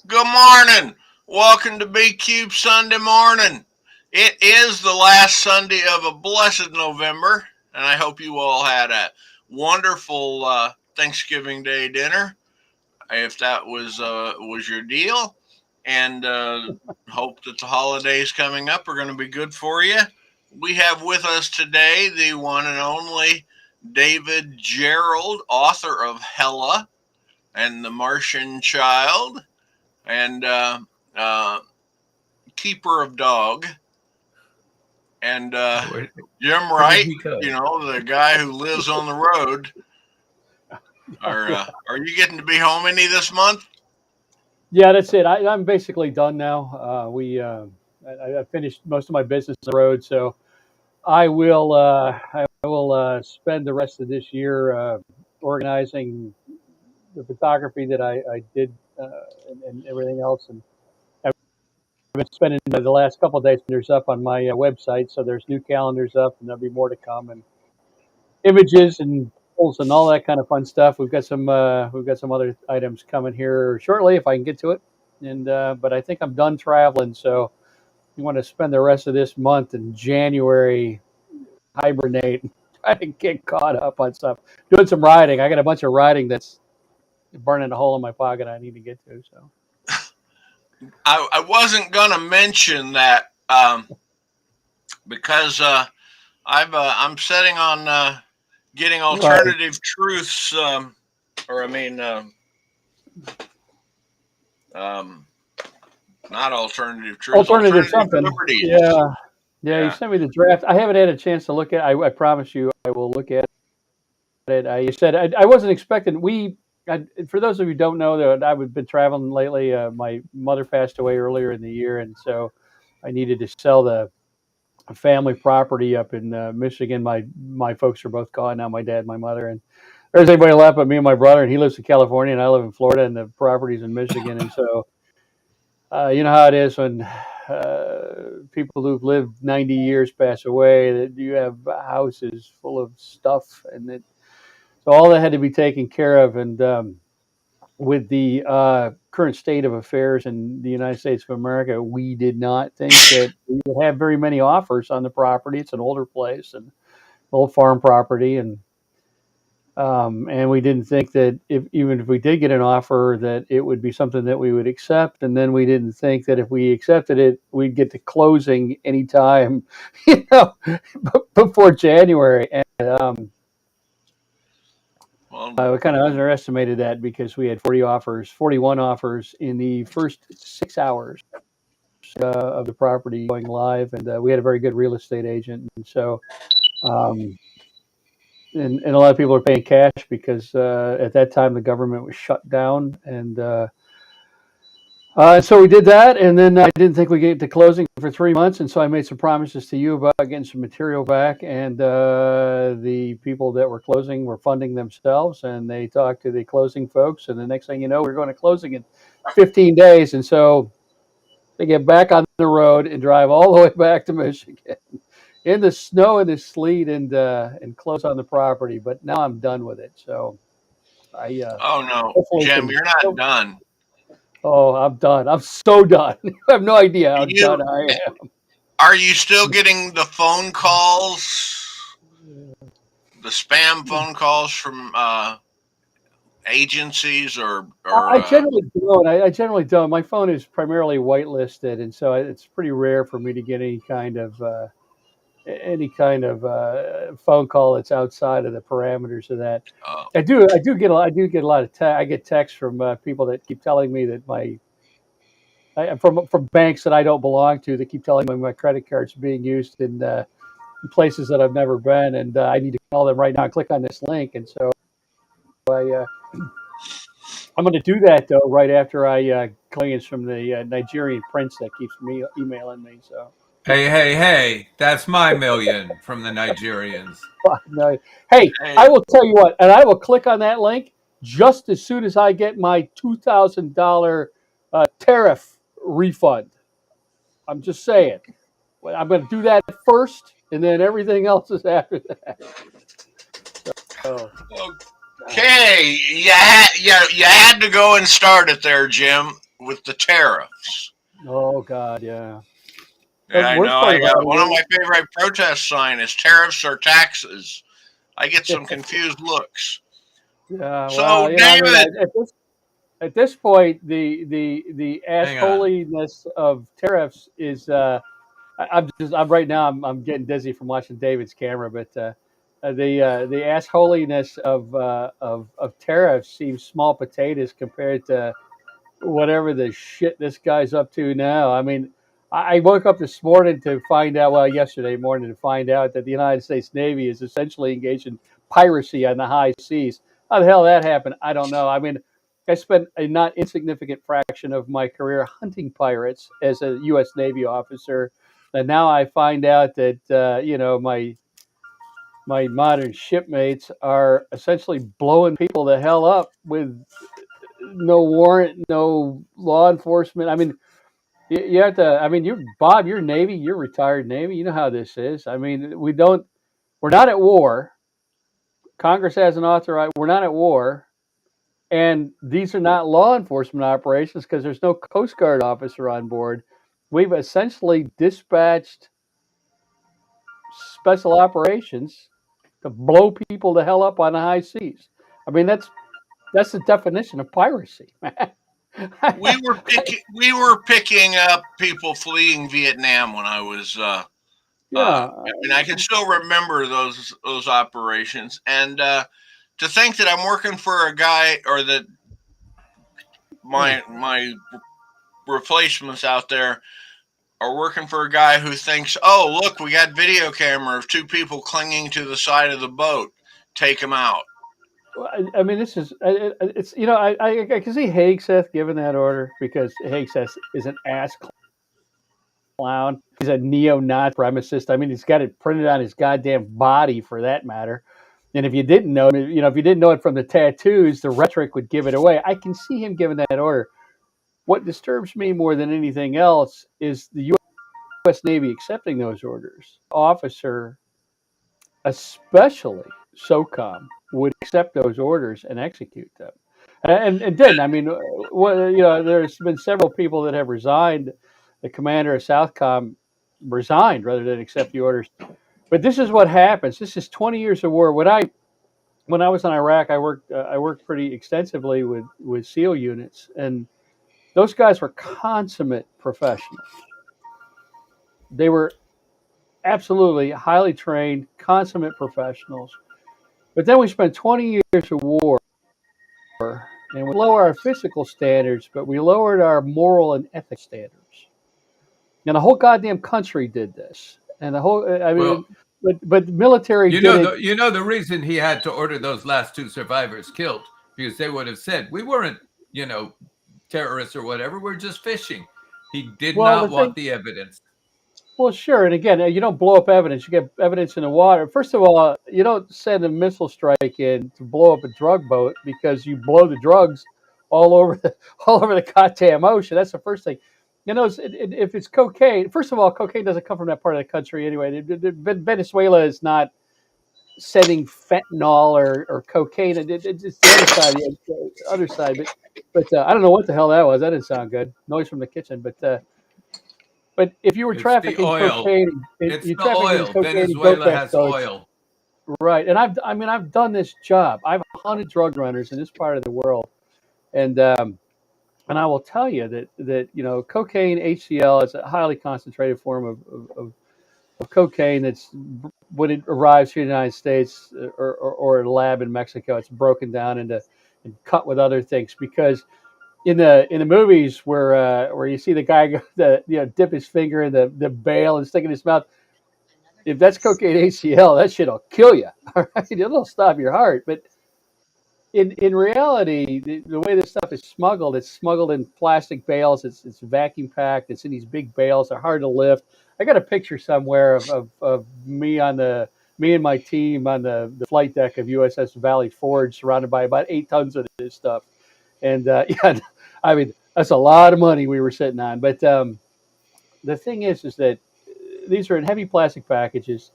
Good morning. Welcome to B Cube Sunday morning. It is the last Sunday of a blessed November, and I hope you all had a wonderful Thanksgiving Day dinner, if that was your deal, and hope that the holidays coming up are going to be good for you. We have with us today the one and only David Gerrold, author of Hella and the Martian Child, and uh, keeper of dog, and Jim Where did Wright, we go? the guy who lives on the road. Are you getting to be home any this month? Yeah, that's it. I'm basically done now. I finished most of my business on the road, so I will spend the rest of this year organizing the photography that I did and everything else. And I've been spending the last couple of days calendars up on my website, so there's new calendars up, and there'll be more to come, and images and polls and all that kind of fun stuff. We've got some other items coming here shortly if I can get to it. And but I think I'm done traveling, so you want to spend the rest of this month in January hibernate and try to get caught up on stuff. Doing some riding. I got a bunch of riding that's burning a hole in my pocket I need to get to. So I wasn't gonna mention that because I'm setting on getting right, alternative truths, or I mean, um, not alternative truths, alternative alternative something. liberties. Yeah, yeah. You Yeah. sent me the draft. I haven't had a chance to look at. I promise you, I will look at it. You said I wasn't expecting. For those of you who don't know, that I've been traveling lately. My mother passed away earlier in the year, and so I needed to sell the family property up in Michigan. My folks are both gone now. My dad, and my mother, and there's anybody left but me and my brother. And he lives in California, and I live in Florida, and the property's in Michigan. And so you know how it is when people who've lived 90 years pass away. That you have houses full of stuff, and so all that had to be taken care of. And with the current state of affairs in the United States of America, we did not think that we would have very many offers on the property. It's an older place and old farm property, and we didn't think that even if we did get an offer, that it would be something that we would accept. And then we didn't think that if we accepted it, we'd get to closing anytime, you know, before January. And Well, we kind of underestimated that because we had 41 offers in the first 6 hours of the property going live, and we had a very good real estate agent, and so um, and a lot of people are paying cash because at that time the government was shut down, and so we did that, and then I didn't think we'd get to closing for 3 months, and so I made some promises to you about getting some material back, and the people that were closing were funding themselves, and they talked to the closing folks, and the next thing you know, we're going to closing in 15 days, and so they get back on the road and drive all the way back to Michigan in the snow and the sleet and close on the property. But now I'm done with it, so I oh no, hopefully Jim, can. you're not done. Oh, I'm done. I'm so done. I have no idea how You done I am. Are you still getting the phone calls, the spam phone calls from agencies or I generally don't. I generally don't. My phone is primarily whitelisted, and so it's pretty rare for me to get any kind of phone call that's outside of the parameters of that. uh, I do get a lot of I get texts from people that keep telling me that from banks that I don't belong to that keep telling me my credit card's being used in places that I've never been, and I need to call them right now and click on this link. And so I I'm going to do that though right after I clients from the Nigerian prince that keeps me emailing me. So Hey, hey, hey, that's my million from the Nigerians. no, hey, I hey, will tell you what, and I will click on that link just as soon as I get my $2,000 tariff refund. I'm just saying. Well, I'm going to do that first, and then everything else is after that. So, okay, you had to go and start it there, Jim. with the tariffs. Oh God, yeah. The Yeah, I worst know. part I about one of it my favorite protest sign is tariffs or taxes. I get is, some confused looks. yeah. So, Well, I mean, David, at this point, the Hang on. assholiness of tariffs is. I'm right now. I'm getting dizzy from watching David's camera, but the assholiness of tariffs seems small potatoes compared to whatever the shit this guy's up to now. I mean, I woke up this morning to find out, well, yesterday morning to find out that the United States Navy is essentially engaged in piracy on the high seas. How the hell that happened? I don't know. I mean, I spent a not insignificant fraction of my career hunting pirates as a U.S. Navy officer, and now I find out that my modern shipmates are essentially blowing people the hell up with no warrant, no law enforcement. I mean, you have to. I mean, you Bob, you're Navy, you're retired Navy. You know how this is. I mean, we're not at war. Congress hasn't authorized. We're not at war, and these are not law enforcement operations because there's no Coast Guard officer on board. We've essentially dispatched special operations to blow people the hell up on the high seas. I mean, that's the definition of piracy, man. we were picking up people fleeing Vietnam when I was. Yeah, I mean, I can still remember those operations, and to think that I'm working for a guy, or that my replacements out there are working for a guy who thinks, oh, look, we got video camera of two people clinging to the side of the boat. Take them out. I mean, this is it's I can see Hegseth giving that order because Hegseth is an ass clown. He's a neo-Nazi supremacist. I mean, he's got it printed on his goddamn body for that matter. And if you didn't know, if you didn't know it from the tattoos, the rhetoric would give it away. I can see him giving that order. What disturbs me more than anything else is the U.S. Navy accepting those orders. Officer, especially SOCOM, would accept those orders and execute them, and didn't. I mean, there's been several people that have resigned. The commander of Southcom resigned rather than accept the orders. But this is what happens. This is 20 years of war. When I was in Iraq, I worked pretty extensively with SEAL units, and those guys were consummate professionals. They were absolutely highly trained, consummate professionals. But then we spent 20 years of war, and we lowered our physical standards, but we lowered our moral and ethics standards. And the whole goddamn country did this. And the whole, I Well, mean, but the military did it. the reason he had to order those last two survivors killed, because they would have said we weren't, you know, terrorists or whatever. We're just fishing. He did Well, the not thing, want the evidence. well, sure. And again, you don't blow up evidence. You get evidence in the water. First of all, you don't send a missile strike in to blow up a drug boat because you blow the drugs all over the all over the goddamn ocean. That's the first thing. If it's cocaine, first of all, cocaine doesn't come from that part of the country anyway. Venezuela is not sending fentanyl or cocaine. It's the other side, the other side. But I don't know what the hell that was. That didn't sound good. Noise from the kitchen. But if you were It's the trafficking oil. cocaine, It's you're the trafficking oil. cocaine in Venezuela Gotex has codes, oil. right? And I've done this job. I've hunted drug runners in this part of the world, and I will tell you that cocaine HCl is a highly concentrated form of cocaine. That's when it arrives here in the United States or a lab in Mexico, it's broken down into and cut with other things because in the movies where you see the guy dip his finger in the bale and stick it in his mouth, if that's cocaine HCl, that shit'll kill you. All right, it'll stop your heart. But in reality, the way this stuff is smuggled, it's smuggled in plastic bales. It's vacuum packed. It's in these big bales. They're hard to lift. I got a picture somewhere of me and my team on the flight deck of USS Valley Forge, surrounded by about 8 tons of this stuff. And yeah, I mean that's a lot of money we were sitting on. But the thing is that these are in heavy plastic packages.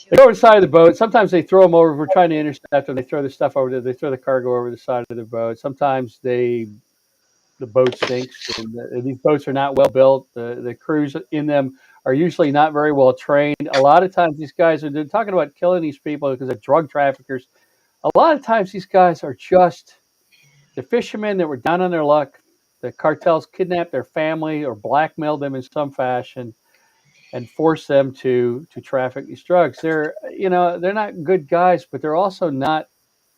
They go over the side of the boat. Sometimes they throw them over. If we're trying to intercept them, they throw the stuff over. They throw the cargo over the side of the boat. Sometimes they the boat sinks, and these boats are not well built. The crews in them are usually not very well trained. A lot of times, these guys are they're talking about killing these people because they're drug traffickers. A lot of times, these guys are just the fishermen that were down on their luck. The cartels kidnapped their family or blackmailed them in some fashion and forced them to traffic these drugs. They're not good guys, but they're also not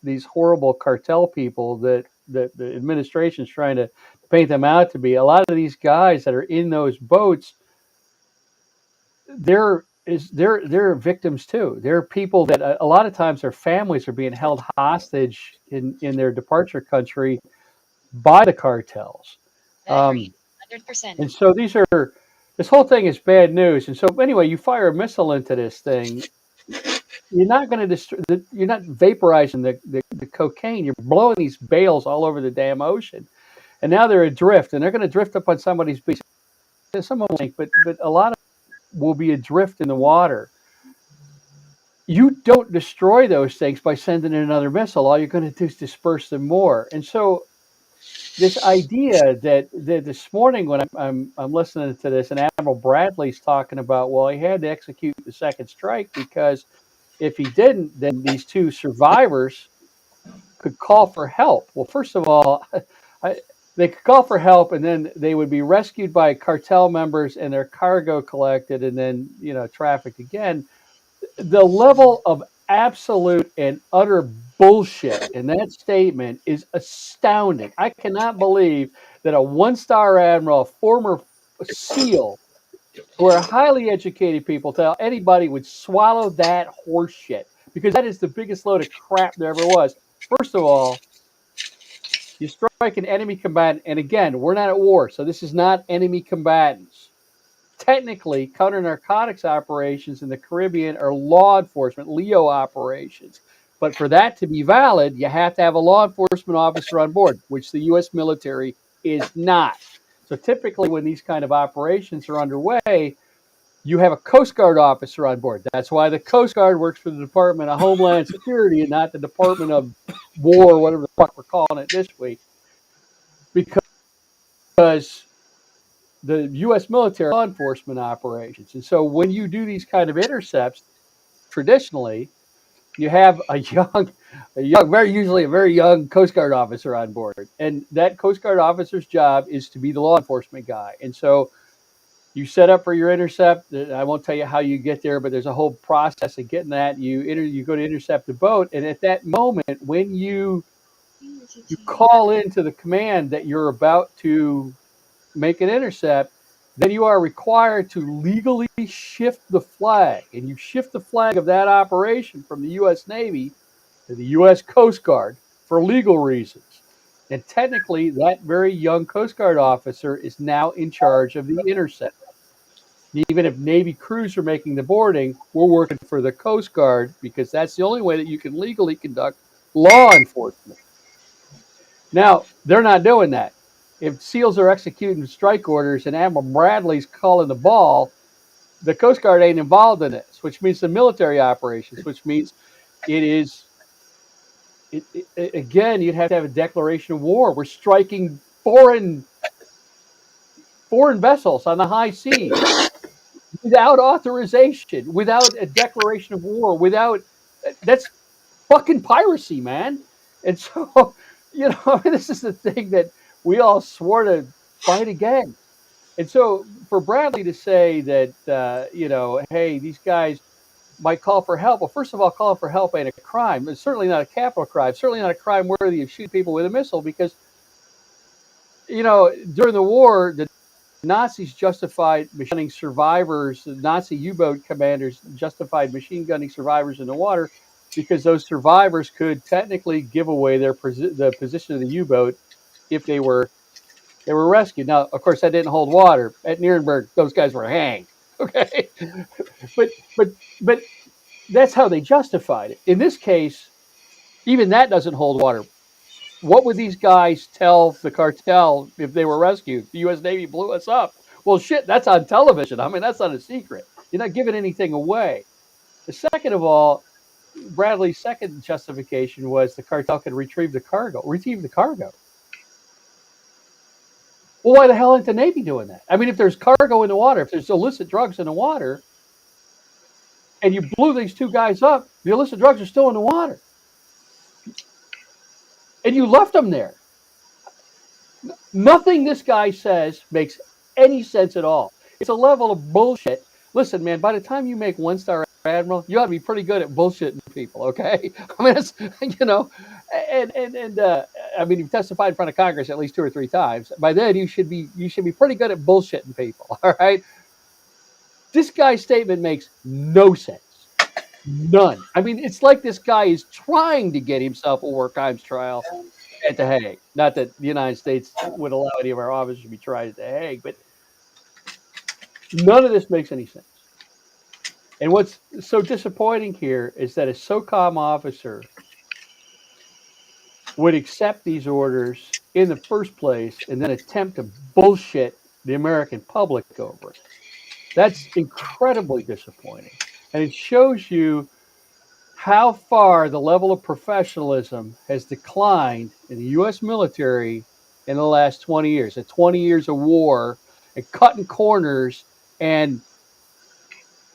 these horrible cartel people that the administration's trying to paint them out to be. A lot of these guys that are in those boats, they're victims too. They're people that a lot of times their families are being held hostage in their departure country by the cartels. Battery, 100%. And so this whole thing is bad news. And so anyway, you fire a missile into this thing, you're not going to destroy. You're not vaporizing the cocaine. You're blowing these bales all over the damn ocean, and now they're adrift, and they're going to drift up on somebody's beach. Some will sink, but a lot of will be adrift in the water. You don't destroy those things by sending in another missile. All you're going to do is disperse them more. And so this idea that this morning when I'm listening to this, and Admiral Bradley's talking about, well, he had to execute the second strike because if he didn't, then these two survivors could call for help. Well, first of all, they could call for help, and then they would be rescued by cartel members and their cargo collected, and then trafficked again. The level of absolute and utter bullshit in that statement is astounding. I cannot believe that a one-star admiral, a former SEAL, who are highly educated people, tell anybody would swallow that horse shit, because that is the biggest load of crap there ever was. First of all, you strike an enemy combatant, and again, we're not at war, so this is not enemy combatants. Technically, counter-narcotics operations in the Caribbean are law enforcement, LEO operations. But for that to be valid, you have to have a law enforcement officer on board, which the U.S. military is not. So typically when these kind of operations are underway, you have a Coast Guard officer on board. That's why the Coast Guard works for the Department of Homeland Security and not the Department of War, or whatever the fuck we're calling it this week. Because the U.S. military law enforcement operations. And so when you do these kind of intercepts, traditionally, you have a usually a very young Coast Guard officer on board. And that Coast Guard officer's job is to be the law enforcement guy. And so you set up for your intercept. I won't tell you how you get there, but there's a whole process of getting that. You go to intercept the boat. And at that moment, when you call into the command that you're about to make an intercept, then you are required to legally shift the flag. And you shift the flag of that operation from the U.S. Navy to the U.S. Coast Guard for legal reasons. And technically, that very young Coast Guard officer is now in charge of the intercept. Even if Navy crews are making the boarding, we're working for the Coast Guard because that's the only way that you can legally conduct law enforcement. Now, they're not doing that. If SEALs are executing strike orders and Admiral Bradley's calling the ball, the Coast Guard ain't involved in this, which means the military operations, which means again, you'd have to have a declaration of war. We're striking foreign vessels on the high seas without authorization, without a declaration of war, that's fucking piracy, man. And so, this is the thing that we all swore to fight against. And so for Bradley to say that, hey, these guys might call for help. Well, first of all, calling for help ain't a crime. It's certainly not a capital crime. Certainly not a crime worthy of shooting people with a missile because, during the war, the Nazis justified machine gunning survivors. The Nazi U-boat commanders justified machine gunning survivors in the water because those survivors could technically give away the position of the U-boat if they were rescued. Now, of course, that didn't hold water. At Nuremberg, those guys were hanged. Okay, but that's how they justified it. In this case, even that doesn't hold water. What would these guys tell the cartel if they were rescued? The U.S. Navy blew us up. Well, shit, that's on television. I mean, that's not a secret. You're not giving anything away. The second of all, Bradley's second justification was the cartel could retrieve the cargo. Well, why the hell ain't the Navy doing that? I mean, if there's cargo in the water, if there's illicit drugs in the water, and you blew these two guys up, the illicit drugs are still in the water, and you left them there. Nothing this guy says makes any sense at all. It's a level of bullshit. Listen, man, by the time you make one-star admiral, you ought to be pretty good at bullshitting people, okay? I mean, it's, I mean, you've testified in front of Congress at least 2 or 3 times. By then, you should be pretty good at bullshitting people, all right? This guy's statement makes no sense. None. I mean, it's like this guy is trying to get himself a war crimes trial at The Hague. Not that the United States would allow any of our officers to be tried at The Hague, but none of this makes any sense. And what's so disappointing here is that a SOCOM officer would accept these orders in the first place and then attempt to bullshit the American public over it. That's incredibly disappointing. And it shows you how far the level of professionalism has declined in the U.S. military in the last 20 years. The 20 years of war and cutting corners. And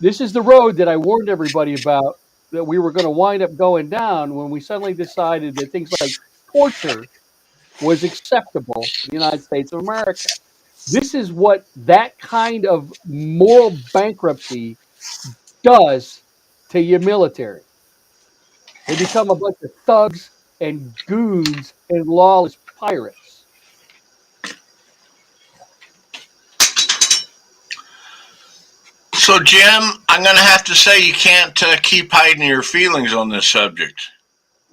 this is the road that I warned everybody about that we were going to wind up going down when we suddenly decided that things like torture was acceptable in the United States of America. This is what that kind of moral bankruptcy does to your military. They become a bunch of thugs and goons and lawless pirates. So, Jim, I'm going to have to say you can't keep hiding your feelings on this subject.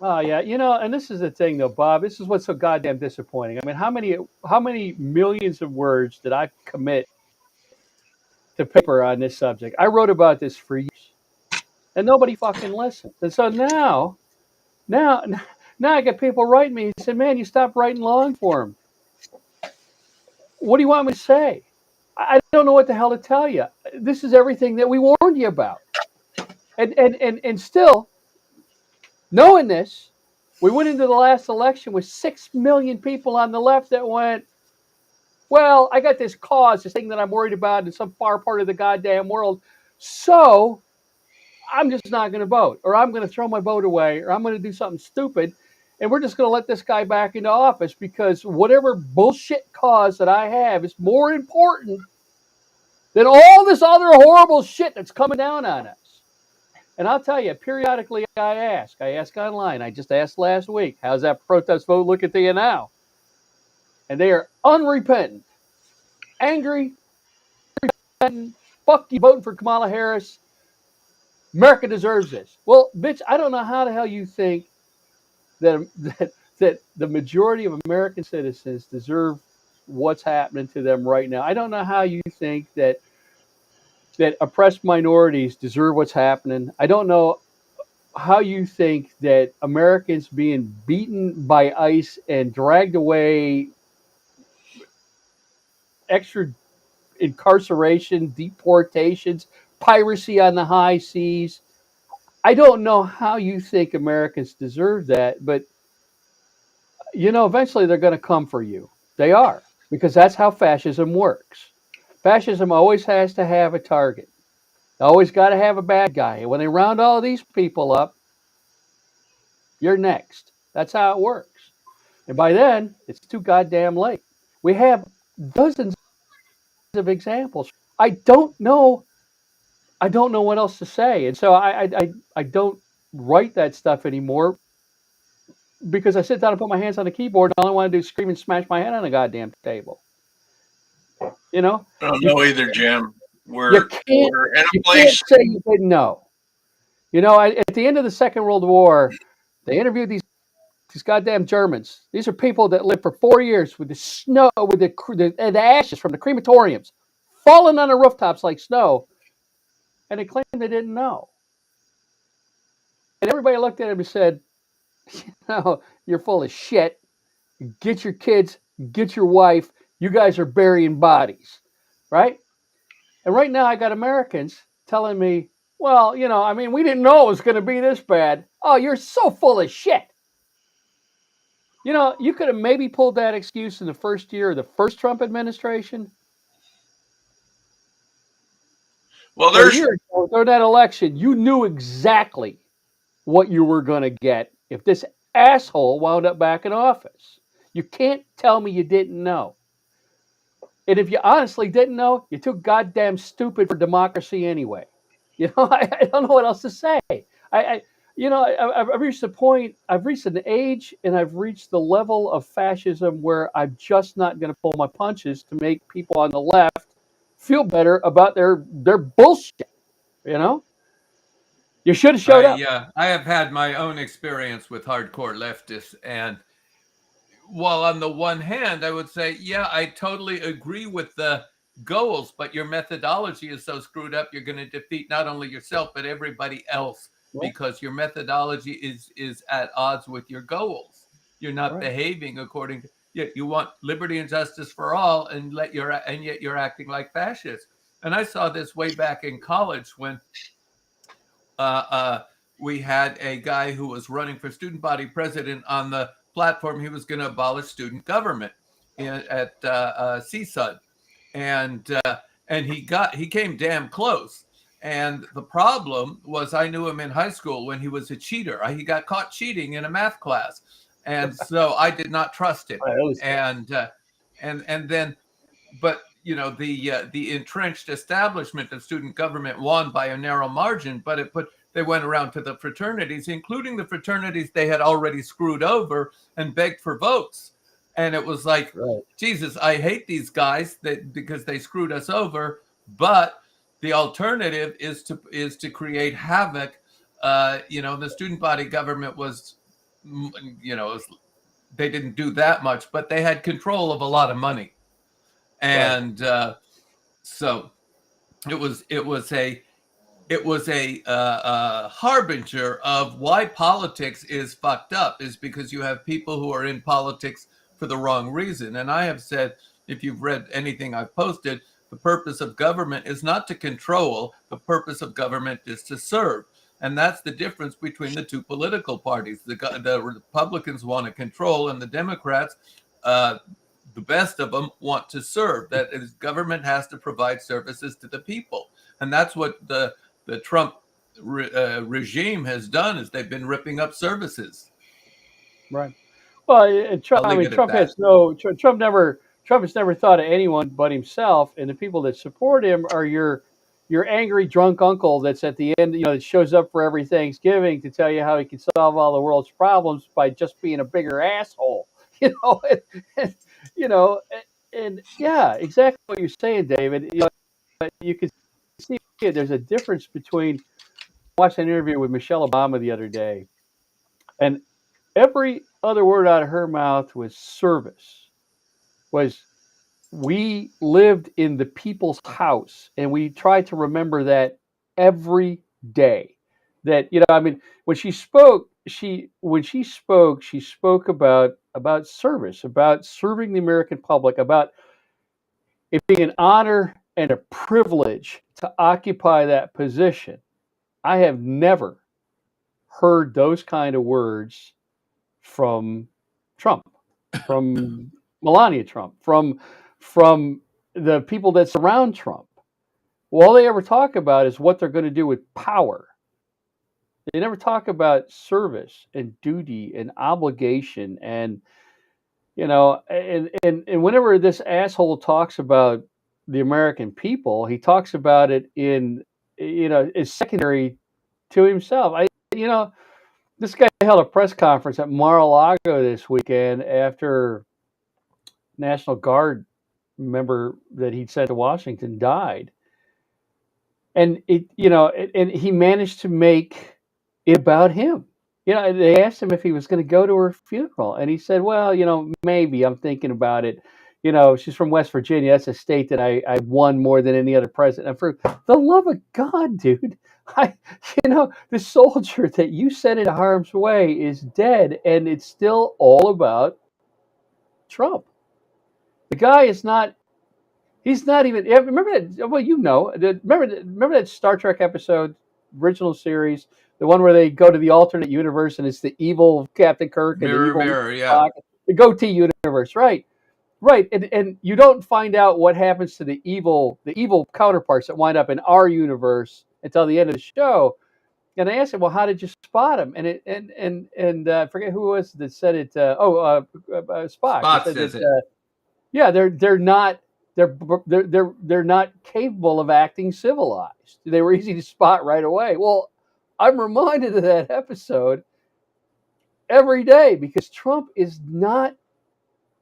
Oh yeah, and this is the thing though, Bob. This is what's so goddamn disappointing. I mean, how many millions of words did I commit to paper on this subject? I wrote about this for years, and nobody fucking listened. And so now, now I get people writing me and say, "Man, you stopped writing long form. What do you want me to say?" I don't know what the hell to tell you. This is everything that we warned you about, and still, knowing this, we went into the last election with 6 million people on the left that went, well, I got this cause, this thing that I'm worried about in some far part of the goddamn world, so I'm just not going to vote, or I'm going to throw my vote away, or I'm going to do something stupid, and we're just going to let this guy back into office because whatever bullshit cause that I have is more important than all this other horrible shit that's coming down on us. And I'll tell you, periodically I ask online. I just asked last week, how's that protest vote looking to you now? And they are unrepentant, angry, repentant, fuck you voting for Kamala Harris. America deserves this. Well, bitch, I don't know how the hell you think that the majority of American citizens deserve what's happening to them right now. I don't know how you think that oppressed minorities deserve what's happening. I don't know how you think that Americans being beaten by ICE and dragged away, extra incarceration, deportations, piracy on the high seas. I don't know how you think Americans deserve that, but eventually they're going to come for you. They are, because that's how fascism works. Fascism always has to have a target. They always got to have a bad guy. And when they round all of these people up, you're next. That's how it works. And by then, it's too goddamn late. We have dozens of examples. I don't know what else to say. And so I don't write that stuff anymore because I sit down and put my hands on the keyboard and all I want to do is scream and smash my head on the goddamn table. I don't know either, Jim. We're in a place. Can't say you didn't know. At the end of the Second World War, they interviewed these goddamn Germans. These are people that lived for 4 years with the snow, with the ashes from the crematoriums falling on the rooftops like snow, and they claimed they didn't know. And everybody looked at him and said, you're full of shit. Get your kids, get your wife. You guys are burying bodies, right? And right now I got Americans telling me, well, we didn't know it was going to be this bad. Oh, you're so full of shit. You know, you could have maybe pulled that excuse in the first year of the first Trump administration, Well, but a there's year ago during that election, you knew exactly what you were going to get if this asshole wound up back in office. You can't tell me you didn't know. And if you honestly didn't know, you're too goddamn stupid for democracy anyway. You know, I don't know what else to say. I I've reached a point, I've reached an age, and I've reached the level of fascism where I'm just not going to pull my punches to make people on the left feel better about their bullshit. You know, you should have showed up. I have had my own experience with hardcore leftists, and while on the one hand, I would say, yeah, I totally agree with the goals, but your methodology is so screwed up, you're going to defeat not only yourself but everybody else Right. because your methodology is at odds with your goals. You're not Right. behaving according to. Yet you want liberty and justice for all, and yet you're acting like fascists. And I saw this way back in college when uh, uh, we had a guy who was running for student body president on the platform he was going to abolish student government at CSUD, and he came damn close. And the problem was, I knew him in high school when he was a cheater. He got caught cheating in a math class, and so I did not trust him. And then, but the entrenched establishment of student government won by a narrow margin, but they went around to the fraternities, including the fraternities they had already screwed over, and begged for votes. And it was like, Right. Jesus, I hate these guys because they screwed us over. But the alternative is to create havoc. The student body government was, they didn't do that much, but they had control of a lot of money, and so it was a harbinger of why politics is fucked up, is because you have people who are in politics for the wrong reason. And I have said, if you've read anything I've posted, the purpose of government is not to control. The purpose of government is to serve. And that's the difference between the two political parties. The Republicans want to control, and the Democrats, the best of them, want to serve. That is, government has to provide services to the people. And that's what the Trump regime has done, is they've been ripping up services. Right. Well, Trump. I'll I leave mean, it at Trump that. has no. Trump has never thought of anyone but himself, and the people that support him are your angry drunk uncle that's at the end. You know, that shows up for every Thanksgiving to tell you how he can solve all the world's problems by just being a bigger asshole. You know, and, you know, and yeah, exactly what you're saying, David. You know, you can see it. There's a difference between. I watched an interview with Michelle Obama the other day, and every other word out of her mouth was service. Was we lived in the people's house, and we tried to remember that every day. That I mean, when she spoke, she spoke about service, about serving the American public, about it being an honor and a privilege to occupy that position. I have never heard those kind of words from Trump, from Melania Trump, from the people that surround Trump. Well, all they ever talk about is what they're going to do with power. They never talk about service and duty and obligation, and and whenever this asshole talks about the American people, he talks about it in is secondary to himself. You know this guy held a press conference at Mar-a-Lago this weekend after National Guard member that he'd sent to Washington died, and and he managed to make it about him. They asked him if he was going to go to her funeral, and he said, "Well, maybe I'm thinking about it. She's from West Virginia. That's a state that I won more than any other president. And for the love of God, dude, the soldier that you sent into harm's way is dead, and it's still all about Trump. The guy is not. He's not even. Remember that? Well, remember that Star Trek episode, original series, the one where they go to the alternate universe and it's the evil Captain Kirk and the Mirror, evil mirror, yeah. Spock. the goatee universe, right? Right, and you don't find out what happens to the evil counterparts that wind up in our universe until the end of the show. And I asked him, well, how did you spot him? And I forget who it was that said it. Spock. He Spot said says that. it. Yeah, they're not capable of acting civilized. They were easy to spot right away. Well, I'm reminded of that episode every day because Trump is not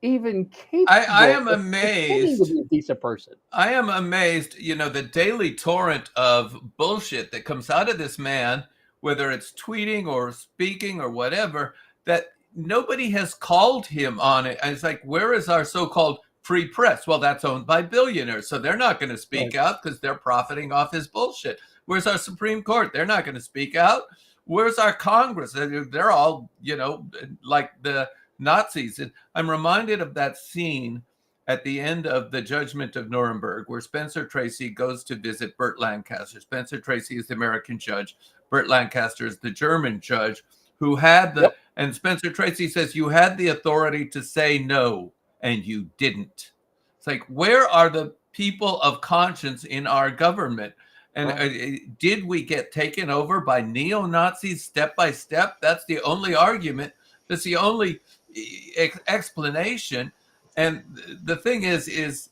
even I capable am of pretending to amazed. be a decent person. I am amazed, the daily torrent of bullshit that comes out of this man, whether it's tweeting or speaking or whatever, that nobody has called him on it. And it's like, where is our so-called free press? Well, that's owned by billionaires, so they're not going to speak out because they're profiting off his bullshit. Where's our Supreme Court? They're not going to speak out. Where's our Congress? They're all, like the Nazis. And I'm reminded of that scene at the end of the Judgment of Nuremberg, where Spencer Tracy goes to visit Burt Lancaster. Spencer Tracy is the American judge. Burt Lancaster is the German judge who had and Spencer Tracy says, you had the authority to say no, and you didn't. It's like, where are the people of conscience in our government? And did we get taken over by neo-Nazis step by step? That's the only argument. That's the only explanation. And the thing is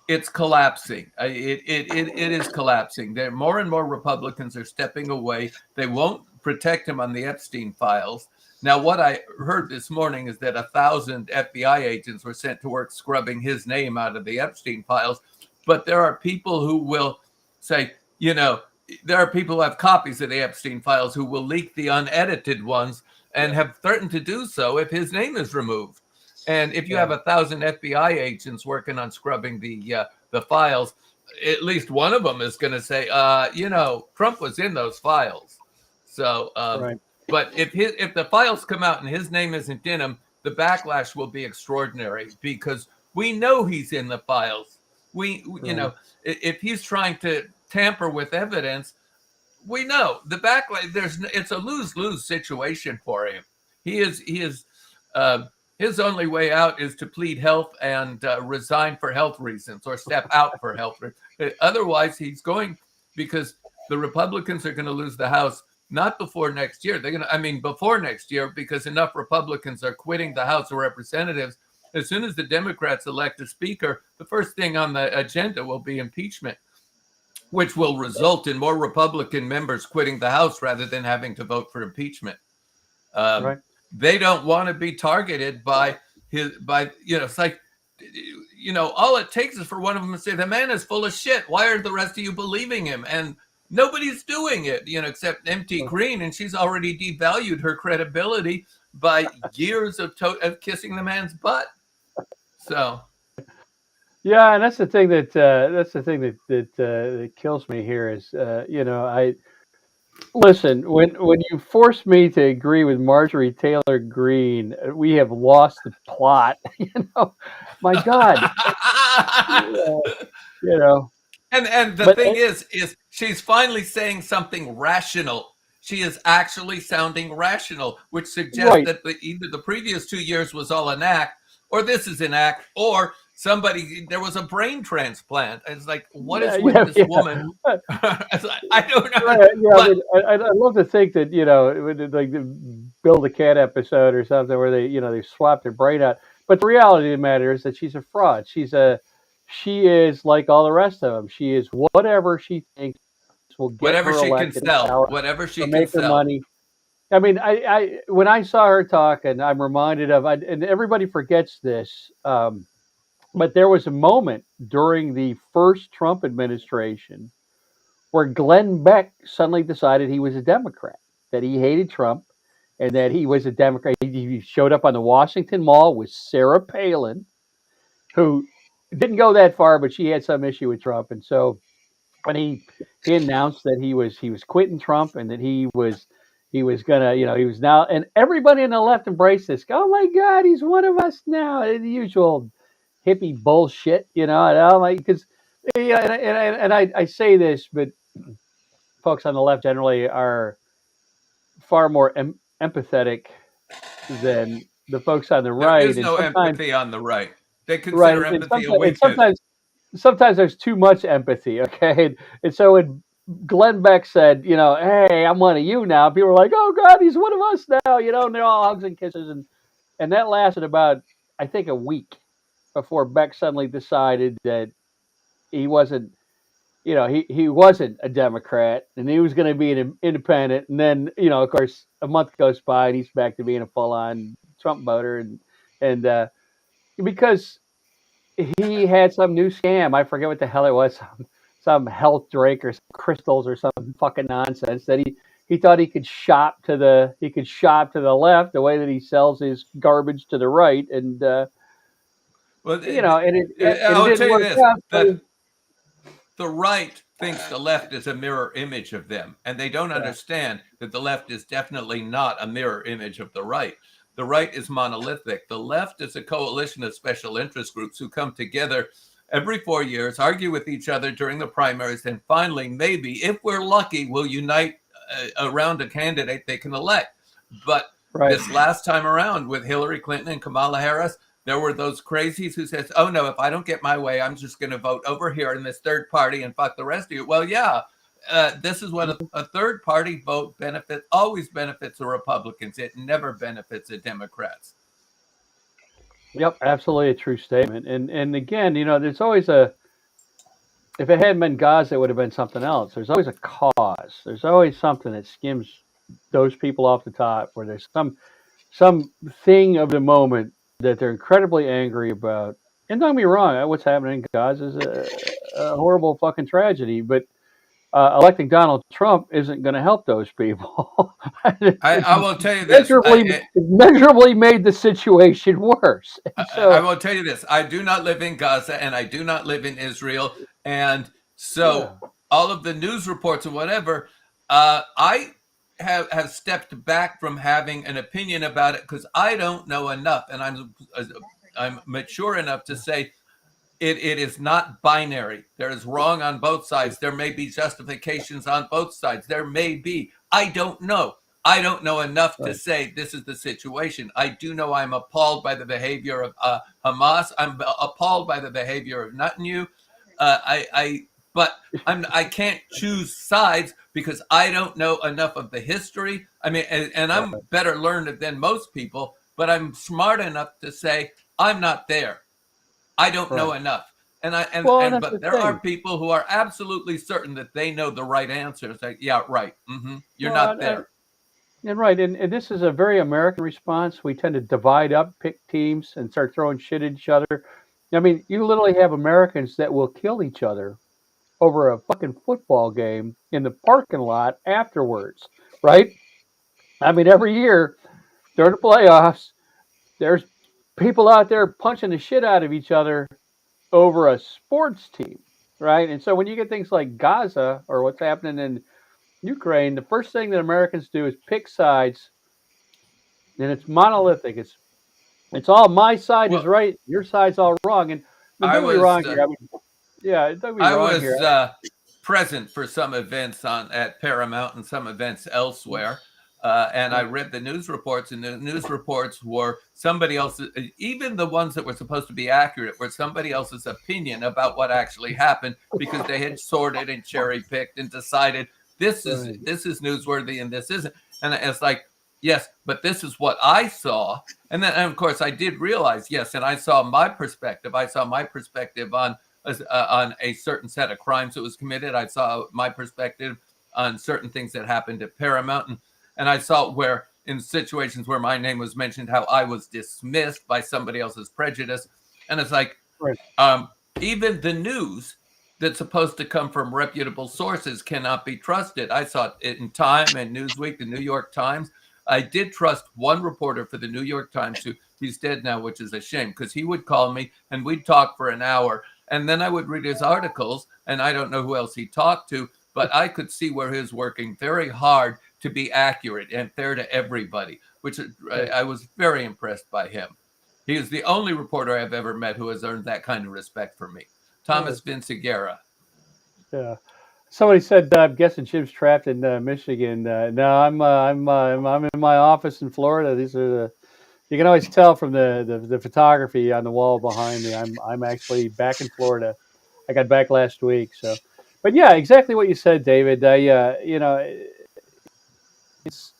it's collapsing. It is collapsing. There, more and more Republicans are stepping away. They won't protect him on the Epstein files. Now, what I heard this morning is that 1,000 FBI agents were sent to work scrubbing his name out of the Epstein files. But there are people who will say, there are people who have copies of the Epstein files who will leak the unedited ones and have threatened to do so if his name is removed. And if you have 1,000 FBI agents working on scrubbing the files, at least one of them is going to say, Trump was in those files. So, but if the files come out and his name isn't in them, the backlash will be extraordinary because we know he's in the files. If he's trying to tamper with evidence, we know the backlash. It's a lose-lose situation for him. He is. His only way out is to plead health and resign for health reasons or step out for health reasons. Otherwise, he's going, because the Republicans are going to lose the House not before next year. Before next year, because enough Republicans are quitting the House of Representatives. As soon as the Democrats elect a speaker, the first thing on the agenda will be impeachment, which will result in more Republican members quitting the House rather than having to vote for impeachment. They don't want to be targeted by it's like, all it takes is for one of them to say, the man is full of shit. Why are the rest of you believing him? And nobody's doing it, except MT Green. And she's already devalued her credibility by years of kissing the man's butt. So. Yeah, and that's the thing that kills me here is, listen, when you force me to agree with Marjorie Taylor Greene, we have lost the plot. My God. And the thing is she's finally saying something rational. She is actually sounding rational, which suggests that either the previous 2 years was all an act, or this is an act, or there was a brain transplant. It's like, what is with this woman? I don't know. I'd love to think that, like the Bill the Cat episode or something where they swapped her brain out. But the reality of the matter is that she's a fraud. She is like all the rest of them. She is whatever she thinks will get whatever her she can elected, sell, whatever she can make her sell. money. I mean, I when I saw her talk, and I'm reminded of, and everybody forgets this, but there was a moment during the first Trump administration where Glenn Beck suddenly decided he was a Democrat, that he hated Trump, and that he was a Democrat. He showed up on the Washington Mall with Sarah Palin, who didn't go that far, but she had some issue with Trump. And so when he announced that he was quitting Trump and that he was gonna, he was now, and everybody on the left embraced this. Oh my God, he's one of us now. The usual hippie bullshit, and I'm like, because, and I say this, but folks on the left generally are far more empathetic than the folks on the There right, is and no sometimes empathy on the right. They right, consider and empathy a sometimes weakness. sometimes there's too much empathy. Okay, and so when Glenn Beck said, hey, I'm one of you now, people were like, oh God, he's one of us now, and they're all hugs and kisses, and that lasted about, I think, a week before Beck suddenly decided that he wasn't. He wasn't a Democrat and he was going to be an independent. And then, of course, a month goes by and he's back to being a full on Trump voter. And because he had some new scam, I forget what the hell it was, some health drink or some crystals or some fucking nonsense that he thought he could shop to the left the way that he sells his garbage to the right. And, Well, and it I'll didn't tell you work this: out. that the right thinks the left is a mirror image of them, and they don't Yeah. understand that the left is definitely not a mirror image of the right. The right is monolithic. The left is a coalition of special interest groups who come together every 4 years, argue with each other during the primaries, and finally, maybe, if we're lucky, will unite around a candidate they can elect. But Right. this last time around with Hillary Clinton and Kamala Harris, there were those crazies who says, oh no, if I don't get my way, I'm just going to vote over here in this third party and fuck the rest of you. Well, yeah, this is what a third party vote always benefits the Republicans. It never benefits the Democrats. Yep, absolutely a true statement. And again, there's always if it hadn't been Gaza, it would have been something else. There's always a cause. There's always something that skims those people off the top, where there's some thing of the moment that they're incredibly angry about. And don't get me wrong, what's happening in Gaza is a horrible fucking tragedy, but electing Donald Trump isn't going to help those people. I will tell you this. Measurably made the situation worse. I will tell you this. I do not live in Gaza and I do not live in Israel. And so all of the news reports or whatever, I have stepped back from having an opinion about it because I don't know enough. And I'm mature enough to say it is not binary. There is wrong on both sides. There may be justifications on both sides. There may be. I don't know. I don't know enough to say this is the situation. I do know I'm appalled by the behavior of Hamas. I'm appalled by the behavior of Netanyahu. But I can't choose sides because I don't know enough of the history. I mean, and I'm better learned than most people, but I'm smart enough to say I'm not there. I don't know enough. But there are people who are absolutely certain that they know the right answers. Like, yeah, right. You're not there. And this is a very American response. We tend to divide up, pick teams, and start throwing shit at each other. I mean, you literally have Americans that will kill each other over a fucking football game in the parking lot afterwards, right? I mean, every year during the playoffs, there's people out there punching the shit out of each other over a sports team, right? And so when you get things like Gaza or what's happening in Ukraine, the first thing that Americans do is pick sides, and it's monolithic. It's all my side is right, your side's all wrong. And don't be wrong here. Don't be wrong here. I was present for some events at Paramount and some events elsewhere. And I read the news reports, and the news reports were somebody else's, even the ones that were supposed to be accurate, were somebody else's opinion about what actually happened because they had sorted and cherry picked and decided this is newsworthy and this isn't. And it's like, yes, but this is what I saw. And then, of course, I did realize, yes, and I saw my perspective. I saw my perspective on a certain set of crimes that was committed. I saw my perspective on certain things that happened at Paramount. And I saw where in situations where my name was mentioned, how I was dismissed by somebody else's prejudice. And it's like, even the news that's supposed to come from reputable sources cannot be trusted. I saw it in Time and Newsweek, the New York Times. I did trust one reporter for the New York Times he's dead now, which is a shame, because he would call me and we'd talk for an hour. And then I would read his articles, and I don't know who else he talked to, but I could see where he was working very hard to be accurate and fair to everybody, which I was very impressed by him. He is the only reporter I've ever met who has earned that kind of respect from me. Thomas Vinciguerra. Yeah. Somebody said, I'm guessing Jim's trapped in Michigan. No, I'm in my office in Florida. These are You can always tell from the photography on the wall behind me. I'm actually back in Florida. I got back last week. So, but yeah, exactly what you said, David. It's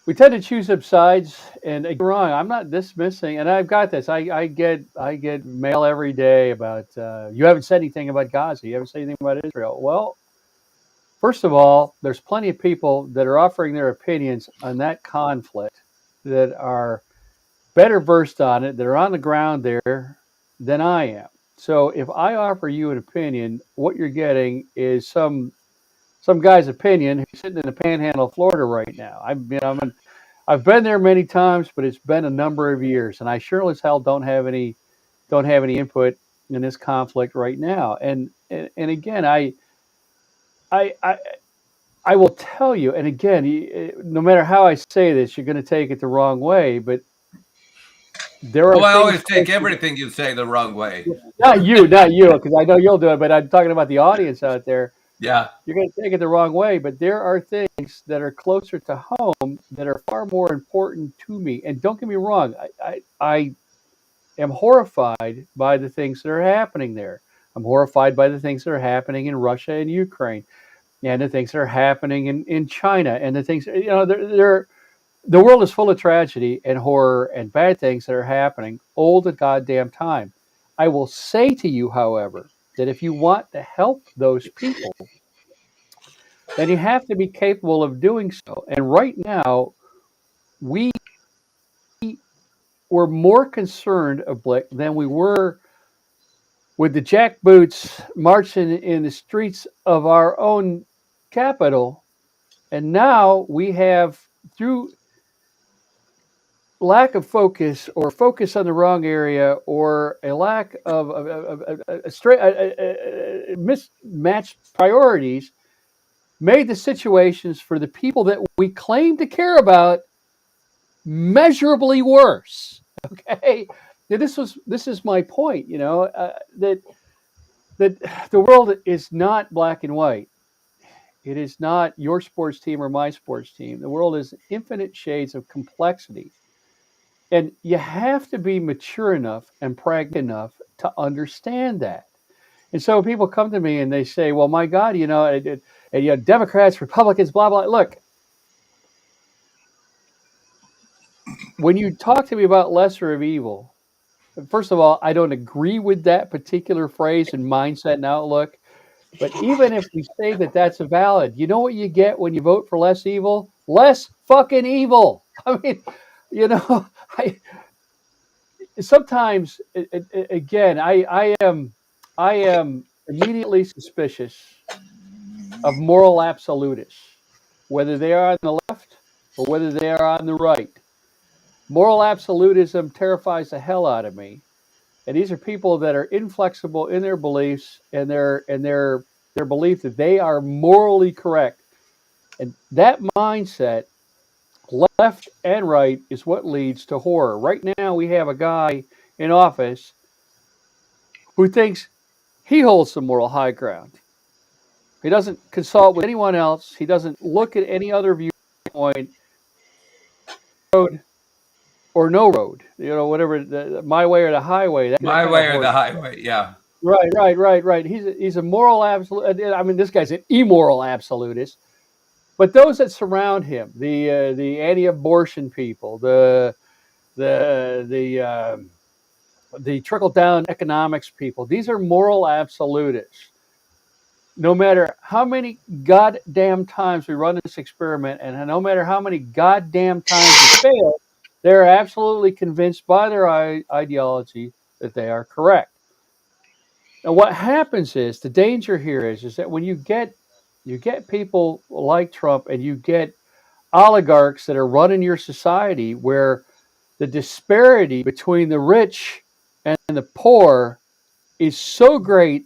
we tend to choose up sides, and wrong. I'm not dismissing, and I've got this. I get mail every day about you haven't said anything about Gaza. You haven't said anything about Israel. Well, first of all, there's plenty of people that are offering their opinions on that conflict that are better versed on it, that are on the ground there than I am. So if I offer you an opinion, what you're getting is some guy's opinion who's sitting in the panhandle of Florida right now. I've been there many times, but it's been a number of years, and I sure as hell don't have any input in this conflict right now. And again, I I I will tell you, and again, no matter how I say this, you're going to take it the wrong way, but there Oh, are I things always take everything you say the wrong way. not you, because I know you'll do it, but I'm talking about the audience out there. Yeah. You're going to take it the wrong way, but there are things that are closer to home that are far more important to me. And don't get me wrong, I am horrified by the things that are happening there. I'm horrified by the things that are happening in Russia and Ukraine, and the things that are happening in China, and the things, the world is full of tragedy and horror and bad things that are happening all the goddamn time. I will say to you, however, that if you want to help those people, then you have to be capable of doing so. And right now, we were more concerned, Blick, than we were with the jackboots marching in the streets of our own capital. And now we have, through lack of focus or focus on the wrong area or a lack of mismatched priorities, made the situations for the people that we claim to care about measurably worse. Okay, now, this is my point. That the world is not black and white. It is not your sports team or my sports team. The world is infinite shades of complexity. And you have to be mature enough and pragmatic enough to understand that. And so people come to me and they say, well, my God, Democrats, Republicans, blah, blah. Look, when you talk to me about lesser of evil, first of all, I don't agree with that particular phrase and mindset and outlook. But even if we say that that's a valid, you know what you get when you vote for less evil? Less fucking evil. I mean, you know, I sometimes again, I am immediately suspicious of moral absolutists, whether they are on the left or whether they are on the right. Moral absolutism terrifies the hell out of me. And these are people that are inflexible in their beliefs and their belief that they are morally correct. And that mindset, left and right, is what leads to horror. Right now, we have a guy in office who thinks he holds some moral high ground. He doesn't consult with anyone else. He doesn't look at any other viewpoint, road or no road. Whatever, my way or the highway. That My kind way of or horse. the highway. Yeah. Right. He's a moral absolute. I mean, this guy's an immoral absolutist. But those that surround him, the anti-abortion people, the trickle down economics people, these are moral absolutists. No matter how many goddamn times we run this experiment, and no matter how many goddamn times we fail, they're absolutely convinced by their ideology that they are correct. Now, what happens is the danger here is that when you get people like Trump and you get oligarchs that are running your society, where the disparity between the rich and the poor is so great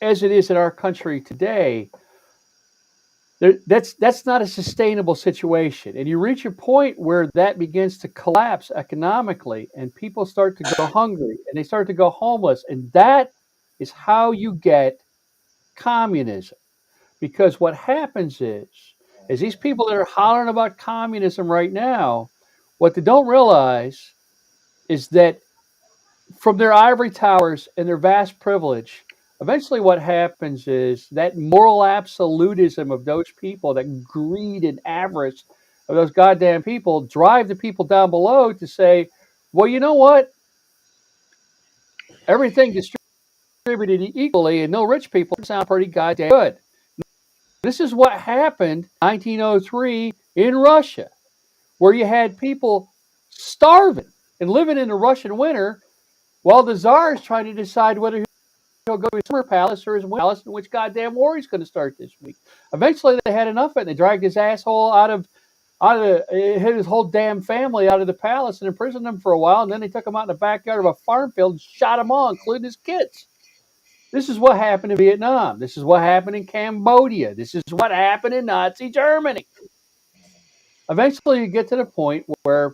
as it is in our country today, that's not a sustainable situation. And you reach a point where that begins to collapse economically, and people start to go hungry and they start to go homeless, and that is how you get communism. Because what happens is these people that are hollering about communism right now, What they don't realize is that from their ivory towers and their vast privilege, eventually what happens is that moral absolutism of those people, that greed and avarice of those goddamn people, drive the people down below to say, well, you know what? Everything distributed equally and no rich people sound pretty goddamn good. This is what happened in 1903 in Russia, where you had people starving and living in the Russian winter while the Tsar is trying to decide whether he'll go to his summer palace or his winter palace and which goddamn war he's going to start this week. Eventually, they had enough of it. And they dragged his asshole his whole damn family out of the palace and imprisoned him for a while. And then they took him out in the backyard of a farm field and shot him all, including his kids. This is what happened in Vietnam. This is what happened in Cambodia. This is what happened in Nazi Germany. Eventually, you get to the point where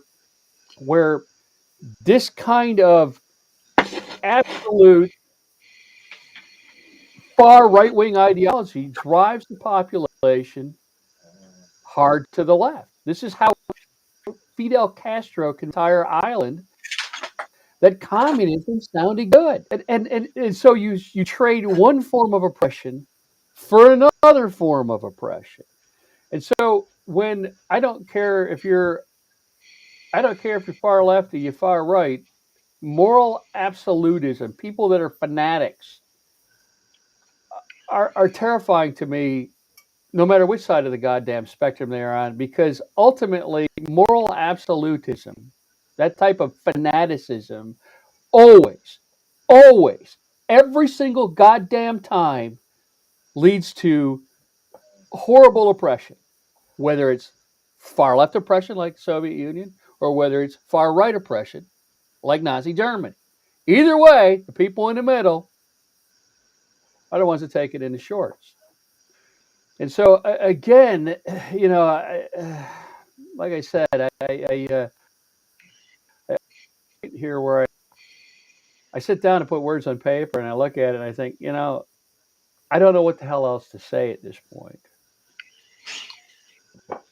this kind of absolute far right-wing ideology drives the population hard to the left. This is how Fidel Castro can entire island that communism sounded good. And so you trade one form of oppression for another form of oppression. And so when I don't care if you're far left or you're far right, moral absolutism, people that are fanatics are terrifying to me no matter which side of the goddamn spectrum they're on, because ultimately moral absolutism, that type of fanaticism, always, every single goddamn time leads to horrible oppression, whether it's far left oppression like the Soviet Union or whether it's far right oppression like Nazi Germany. Either way, the people in the middle are the ones that take it in the shorts. And so again, like I said, I here where I sit down and put words on paper and I look at it and I think, I don't know what the hell else to say at this point.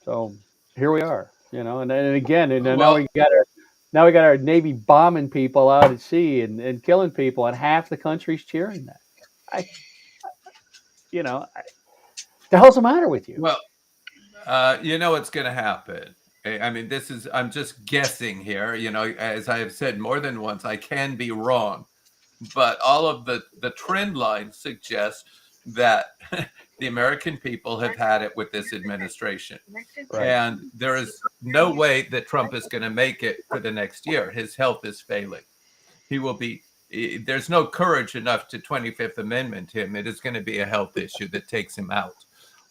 So here we are, and then again, and now we got our Navy bombing people out at sea and killing people, and half the country's cheering that. The hell's the matter with you? Well, you know what's going to happen. I mean, I'm just guessing here. As I have said more than once, I can be wrong. But all of the trend lines suggest that the American people have had it with this administration. Right. And there is no way that Trump is going to make it for the next year. His health is failing. There's no courage enough to 25th Amendment him. It is going to be a health issue that takes him out.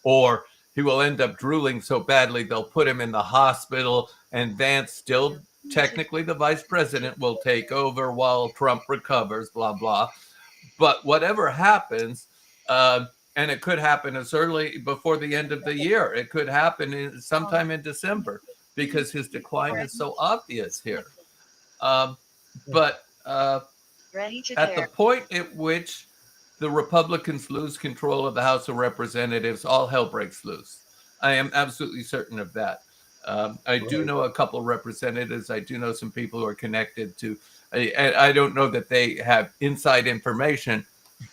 Or he will end up drooling so badly they'll put him in the hospital, and Vance, still technically the vice president, will take over while Trump recovers, blah, blah. But whatever happens, and it could happen as early before the end of the year. It could happen sometime in December because his decline is so obvious here. But at the point at which the Republicans lose control of the House of Representatives, all hell breaks loose. I am absolutely certain of that. I do know a couple of representatives. I do know some people who are connected to. I don't know that they have inside information,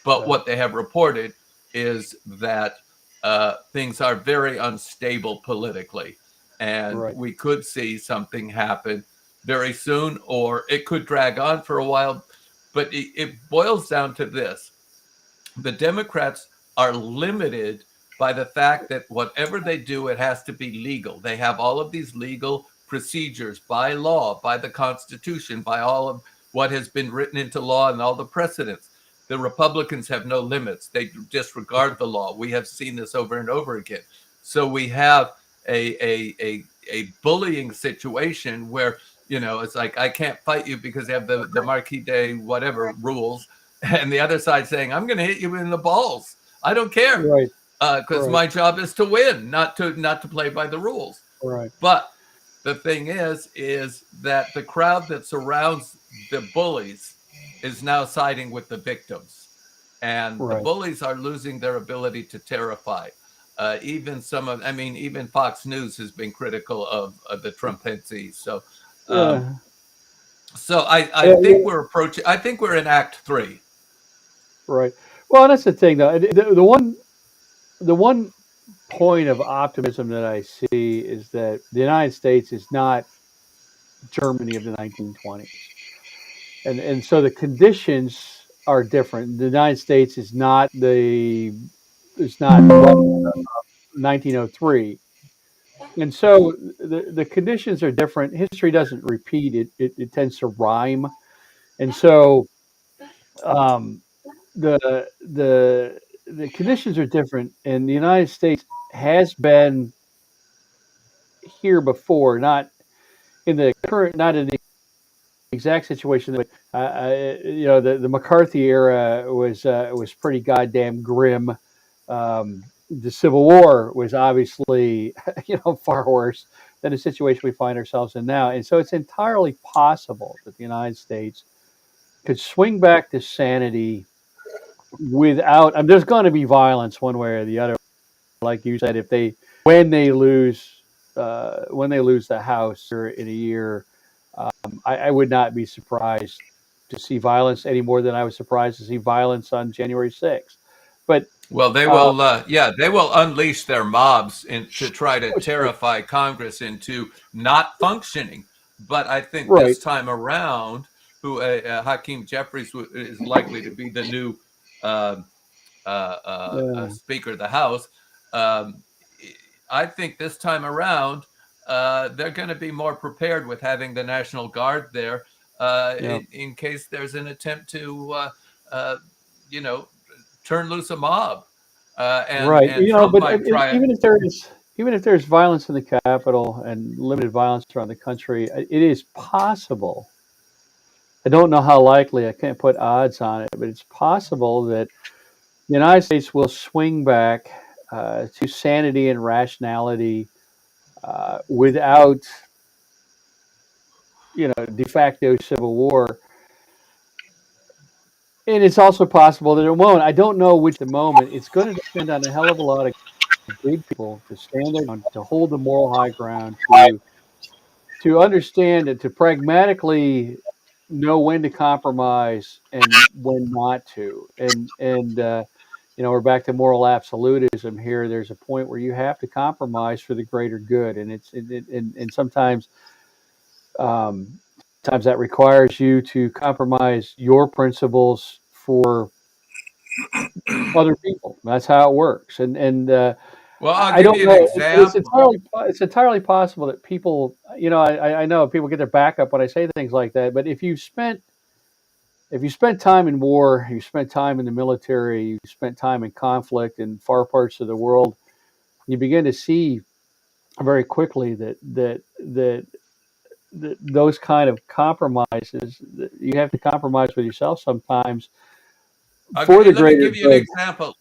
but what they have reported is that things are very unstable politically, and we could see something happen very soon, or it could drag on for a while. But it boils down to this. The Democrats are limited by the fact that whatever they do, it has to be legal. They have all of these legal procedures by law, by the Constitution, by all of what has been written into law and all the precedents. The Republicans have no limits. They disregard the law. We have seen this over and over again. So we have a bullying situation where, it's like, I can't fight you because they have the Marquis de whatever rules. And the other side saying, I'm going to hit you in the balls. I don't care. Right. Because my job is to win, not to play by the rules. Right. But the thing is that the crowd that surrounds the bullies is now siding with the victims. And the bullies are losing their ability to terrify. Even even Fox News has been critical of the Trumpency. So, um, Yeah, I yeah, think we're approaching. I think we're in Act Three. right. Well, that's the thing, though. The one point of optimism that I see is that the United States is not Germany of the 1920s, and so the conditions are different. The United States is not 1903, and so the conditions are different. History doesn't repeat; it tends to rhyme, and so um, the conditions are different. And the United States has been here before, not in the exact situation, but the McCarthy era was pretty goddamn grim. The Civil War was obviously far worse than the situation we find ourselves in now, and so it's entirely possible that the United States could swing back to sanity without. I mean, there's going to be violence one way or the other, like you said. If they when they lose the House in a year, I would not be surprised to see violence any more than I was surprised to see violence on January 6th. But Well, they uh, will. They will unleash their mobs to try to terrify Congress into not functioning. But I think right, this time around, who Hakeem Jeffries is likely to be the new uh, uh, Speaker of the House. Um, I think this time around, they're going to be more prepared with having the National Guard there yeah, in case there's an attempt to, uh, you know, turn loose a mob. right. And Trump But might try it. even if there's violence in the Capitol and limited violence around the country, it is possible. I don't know how likely. I can't put odds on it, but it's possible that the United States will swing back to sanity and rationality without, de facto civil war. And it's also possible that it won't. I don't know which at the moment. It's going to depend on a hell of a lot of big people to stand there, to hold the moral high ground, to understand and to pragmatically know when to compromise and when not to. And we're back to moral absolutism here. There's a point where you have to compromise for the greater good, and um, sometimes that requires you to compromise your principles for other people. That's how it works. And Well, I'll I give don't you an know. It's example. entirely possible that people. I know people get their back up when I say things like that. But if you spent time in war, you spent time in the military, you spent time in conflict in far parts of the world, you begin to see very quickly that those kind of compromises, that you have to compromise with yourself sometimes for the Let me greater give you an good. example.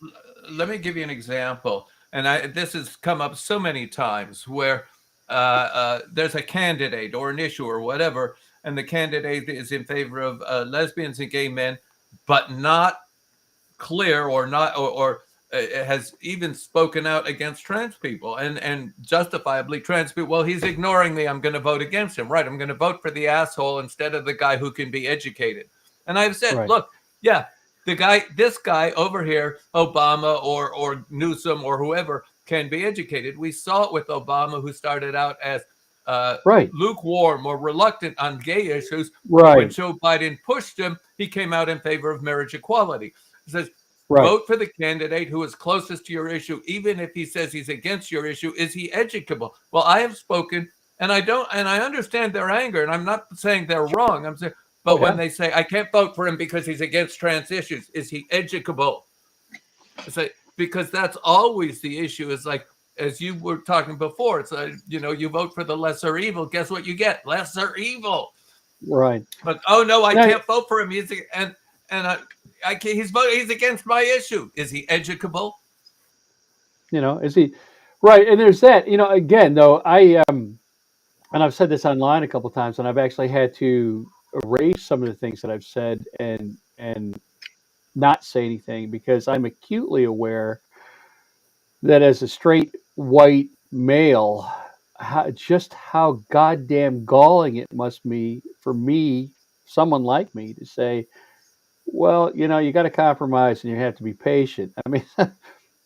Let me give you an example. And this has come up so many times where there's a candidate or an issue or whatever, and the candidate is in favor of lesbians and gay men, but not clear or not or has even spoken out against trans people and justifiably trans people. Well, he's ignoring me. I'm going to vote against him. Right. I'm going to vote for the asshole instead of the guy who can be educated. And I've said, Right. look, yeah, this guy over here, Obama or Newsom or whoever can be educated. We saw it with Obama, who started out as Right. lukewarm or reluctant on gay issues, but when Right. Joe Biden pushed him, he came out in favor of marriage equality. He says, Right. vote for the candidate who is closest to your issue, even if he says he's against your issue. Is he educable? Well, I have spoken, and I understand their anger, and I'm not saying they're wrong. I'm saying, Oh but when yeah. they say I can't vote for him because he's against trans issues, is he educable? I say, because that's always the issue. Is like, as you were talking before, it's you vote for the lesser evil. Guess what you get? Lesser evil. Right. But oh no, I Now, can't vote for him. I can't, he's against my issue. Is he educable? is he right? And there's that. Again, though, and I've said this online a couple times, and I've actually had to erase some of the things that I've said and not say anything because I'm acutely aware that as a straight white male, just how goddamn galling it must be for me, someone like me, to say, well, you got to compromise and you have to be patient. I mean, some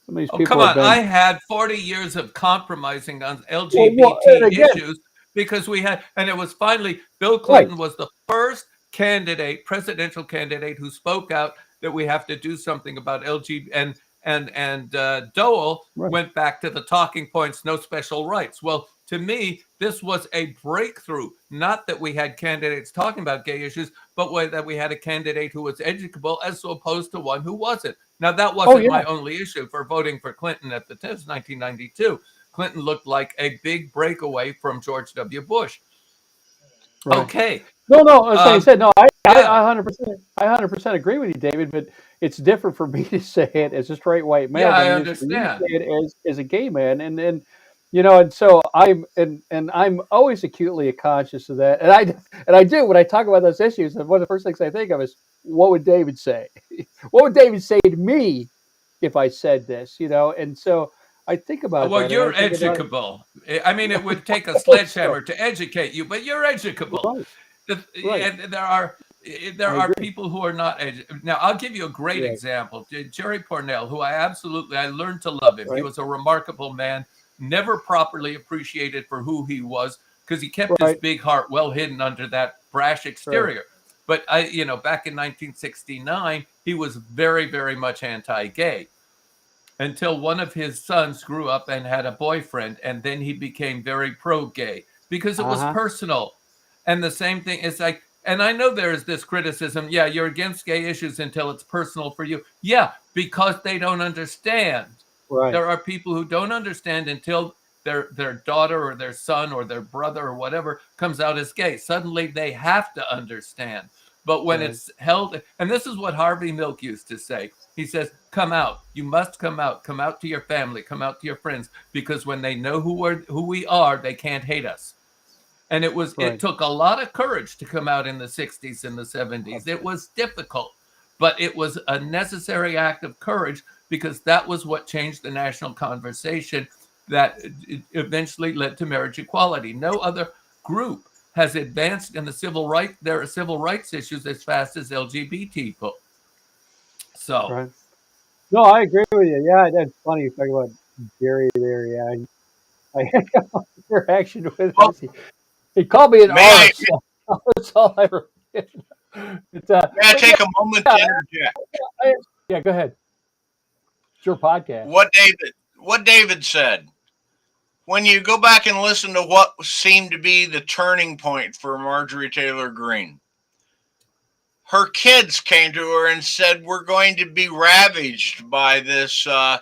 of these Oh, come people have on. I been, had 40 years of compromising on and LGBT again, issues because we had, and it was finally Bill right, Clinton was the first candidate, presidential candidate, who spoke out that we have to do something about LGBT, and Dole right, went back to the talking points, no special rights. Well, to me, this was a breakthrough. Not that we had candidates talking about gay issues, but that we had a candidate who was educable as opposed to one who wasn't. Now, that oh wasn't yeah, my only issue for voting for Clinton at the time. It was 1992. Clinton looked like a big breakaway from George W. Bush. right. Okay. No, as I Um, said, no, yeah. 100% agree with you, David. But it's different for me to say it as a straight white Yeah, male than I it is for you to understand. say it as a gay man. And so I'm always acutely conscious of that. And I do when I talk about those issues. And one of the first things I think of is, what would David say? What would David say to me if I said this? And so I think about Well, that, and I you're think about educable. I mean, it would take a so, sledgehammer to educate you, but you're educable. right, right. And there I are agree. people who are not now. I'll give you a great Right, example. Jerry Pornell, who I learned to love him. He right, was a remarkable man, never properly appreciated for who he was because he kept his right, big heart well hidden under that brash right. exterior. But back in 1969, he was very, very much anti-gay until one of his sons grew up and had a boyfriend, and then he became very pro-gay because it Uh was huh. personal. And the same thing is like, and I know there's this criticism, yeah, you're against gay issues until it's personal for you. Yeah, because they don't understand. Right. There are people who don't understand until their daughter or their son or their brother or whatever comes out as gay. Suddenly they have to understand. But when Right. it's held, and this is what Harvey Milk used to say. He says, "Come out. You must come out. Come out to your family. Come out to your friends, because when they know who we are, they can't hate us." And it Right. took a lot of courage to come out in the 60s and the 70s. It was difficult, but it was a necessary act of courage because that was what changed the national conversation that eventually led to marriage equality. No other group has advanced in there are civil rights issues as fast as LGBT people. So, Right. No, I agree with you. Yeah, that's funny. You talk about Jerry there. Yeah, I had an interaction with him. Well, He called me an may I arse. That's all I remember. may I But take a moment yeah, to interject? yeah. Go ahead. It's your podcast. What David said. When you go back and listen to what seemed to be the turning point for Marjorie Taylor Greene, her kids came to her and said, "We're going to be ravaged by this, by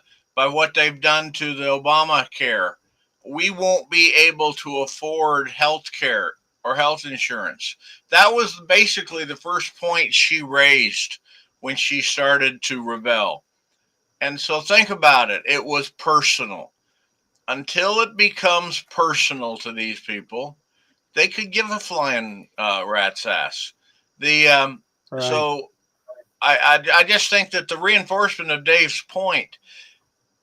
what they've done to the Obamacare. We won't be able to afford health care or health insurance." That was basically the first point she raised when she started to rebel. And so think about it. It was personal. Until it becomes personal to these people, they could give a flying rat's ass. The Right. so I just think that the reinforcement of Dave's point,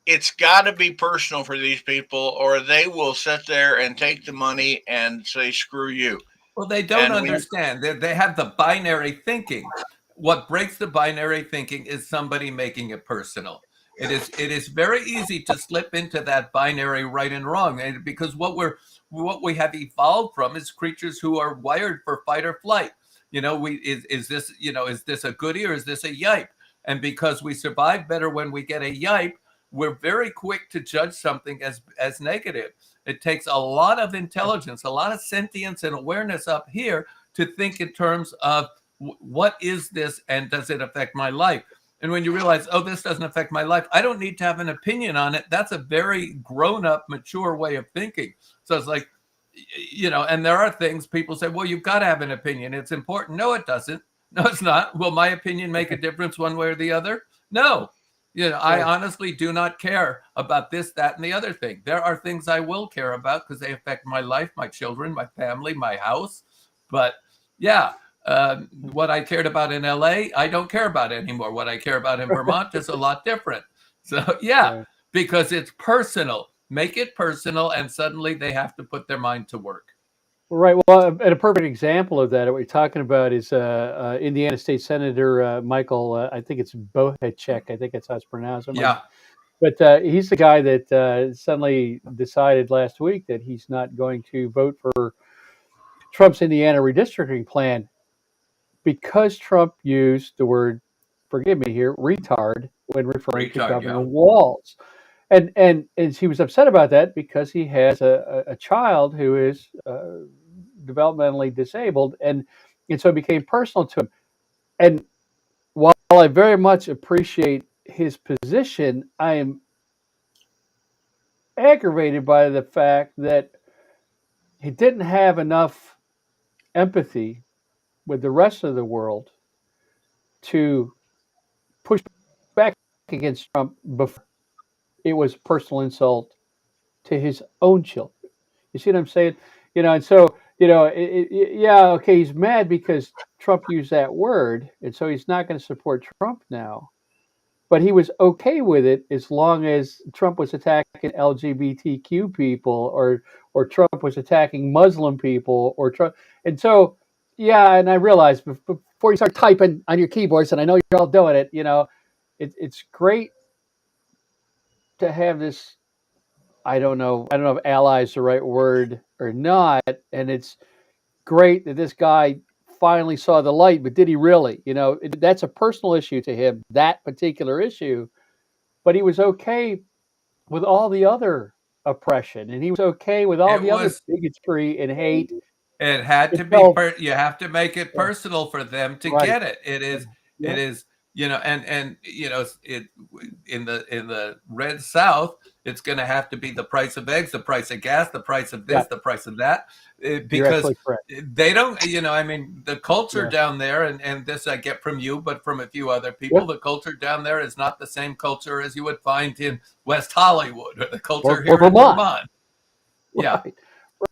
it's got to be personal for these people, or they will sit there and take the money and say screw you. well, they don't And we understand. They have the binary thinking. What breaks the binary thinking is somebody making it personal. It is very easy to slip into that binary right and wrong, and because what we have evolved from is creatures who are wired for fight or flight. Is this a goodie or is this a yipe? And because we survive better when we get a yipe, we're very quick to judge something as negative. It takes a lot of intelligence, a lot of sentience and awareness up here to think in terms of what is this and does it affect my life? And when you realize, oh, this doesn't affect my life, I don't need to have an opinion on it. That's a very grown up, mature way of thinking. So it's like, and there are things people say, well, you've got to have an opinion. It's important. No, it doesn't. No, it's not. Will my opinion make a difference one way or the other? No. I Right. honestly do not care about this, that, and the other thing. There are things I will care about because they affect my life, my children, my family, my house. But yeah, what I cared about in LA, I don't care about anymore. What I care about in Vermont is a lot different. So yeah, Right. because it's personal. Make it personal, and suddenly they have to put their mind to work. Right. Well, and a perfect example of that, what you're talking about, is Indiana State Senator Michael. I think it's Bohacek. I think that's how it's pronounced. Yeah, But he's the guy that suddenly decided last week that he's not going to vote for Trump's Indiana redistricting plan because Trump used the word, forgive me here, retard when referring to retard. Governor Yeah, Walz. And he was upset about that because he has a child who is developmentally disabled, and so it became personal to him. And while I very much appreciate his position, I am aggravated by the fact that he didn't have enough empathy with the rest of the world to push back against Trump before it was a personal insult to his own children. You see what I'm saying? And so yeah, okay, he's mad because Trump used that word, and so he's not going to support Trump now. But he was okay with it as long as Trump was attacking LGBTQ people, or Trump was attacking Muslim people, or Trump. And so, yeah, and I realized before you start typing on your keyboards, and I know you're all doing it, it's great to have this. I don't know if ally is the right word or not, and it's great that this guy finally saw the light. But did he really? That's a personal issue to him, that particular issue. But he was okay with all the other oppression, and he was okay with all it the other was. bigotry and hate. It had to be. Until You have to make it personal for them to right, get it. It is. yeah, It is. And it in the red South, it's going to have to be the price of eggs, the price of gas, the price of yeah, this, the price of that, you're because absolutely correct. they don't. I mean, the culture Yeah, down there, and this I get from you, but from a few other yeah, people, the culture down there is not the same culture as you would find in West Hollywood or the culture or here in Vermont, Vermont. Yeah, right,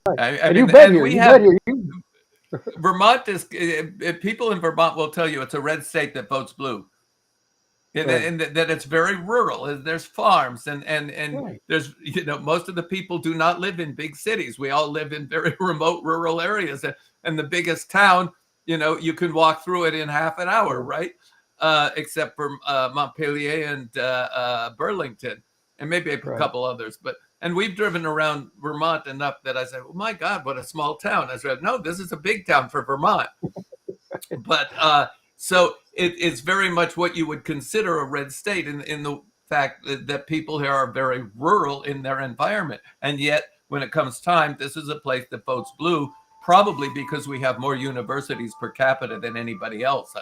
right. I And mean, you've been and here. we You've been have. here. You, Vermont is people in Vermont will tell you it's a red state that votes blue, right, and that it's very rural. There's farms, and right, there's most of the people do not live in big cities. We all live in very remote rural areas, and the biggest town, you can walk through it in half an hour, right, right? Except for Montpelier and Burlington, and maybe a right. couple others, but. And we've driven around Vermont enough that I said, "Oh my God, what a small town!" I said, "No, this is a big town for Vermont." But so it's very much what you would consider a red state in the fact that people here are very rural in their environment, and yet when it comes time, this is a place that votes blue, probably because we have more universities per capita than anybody else.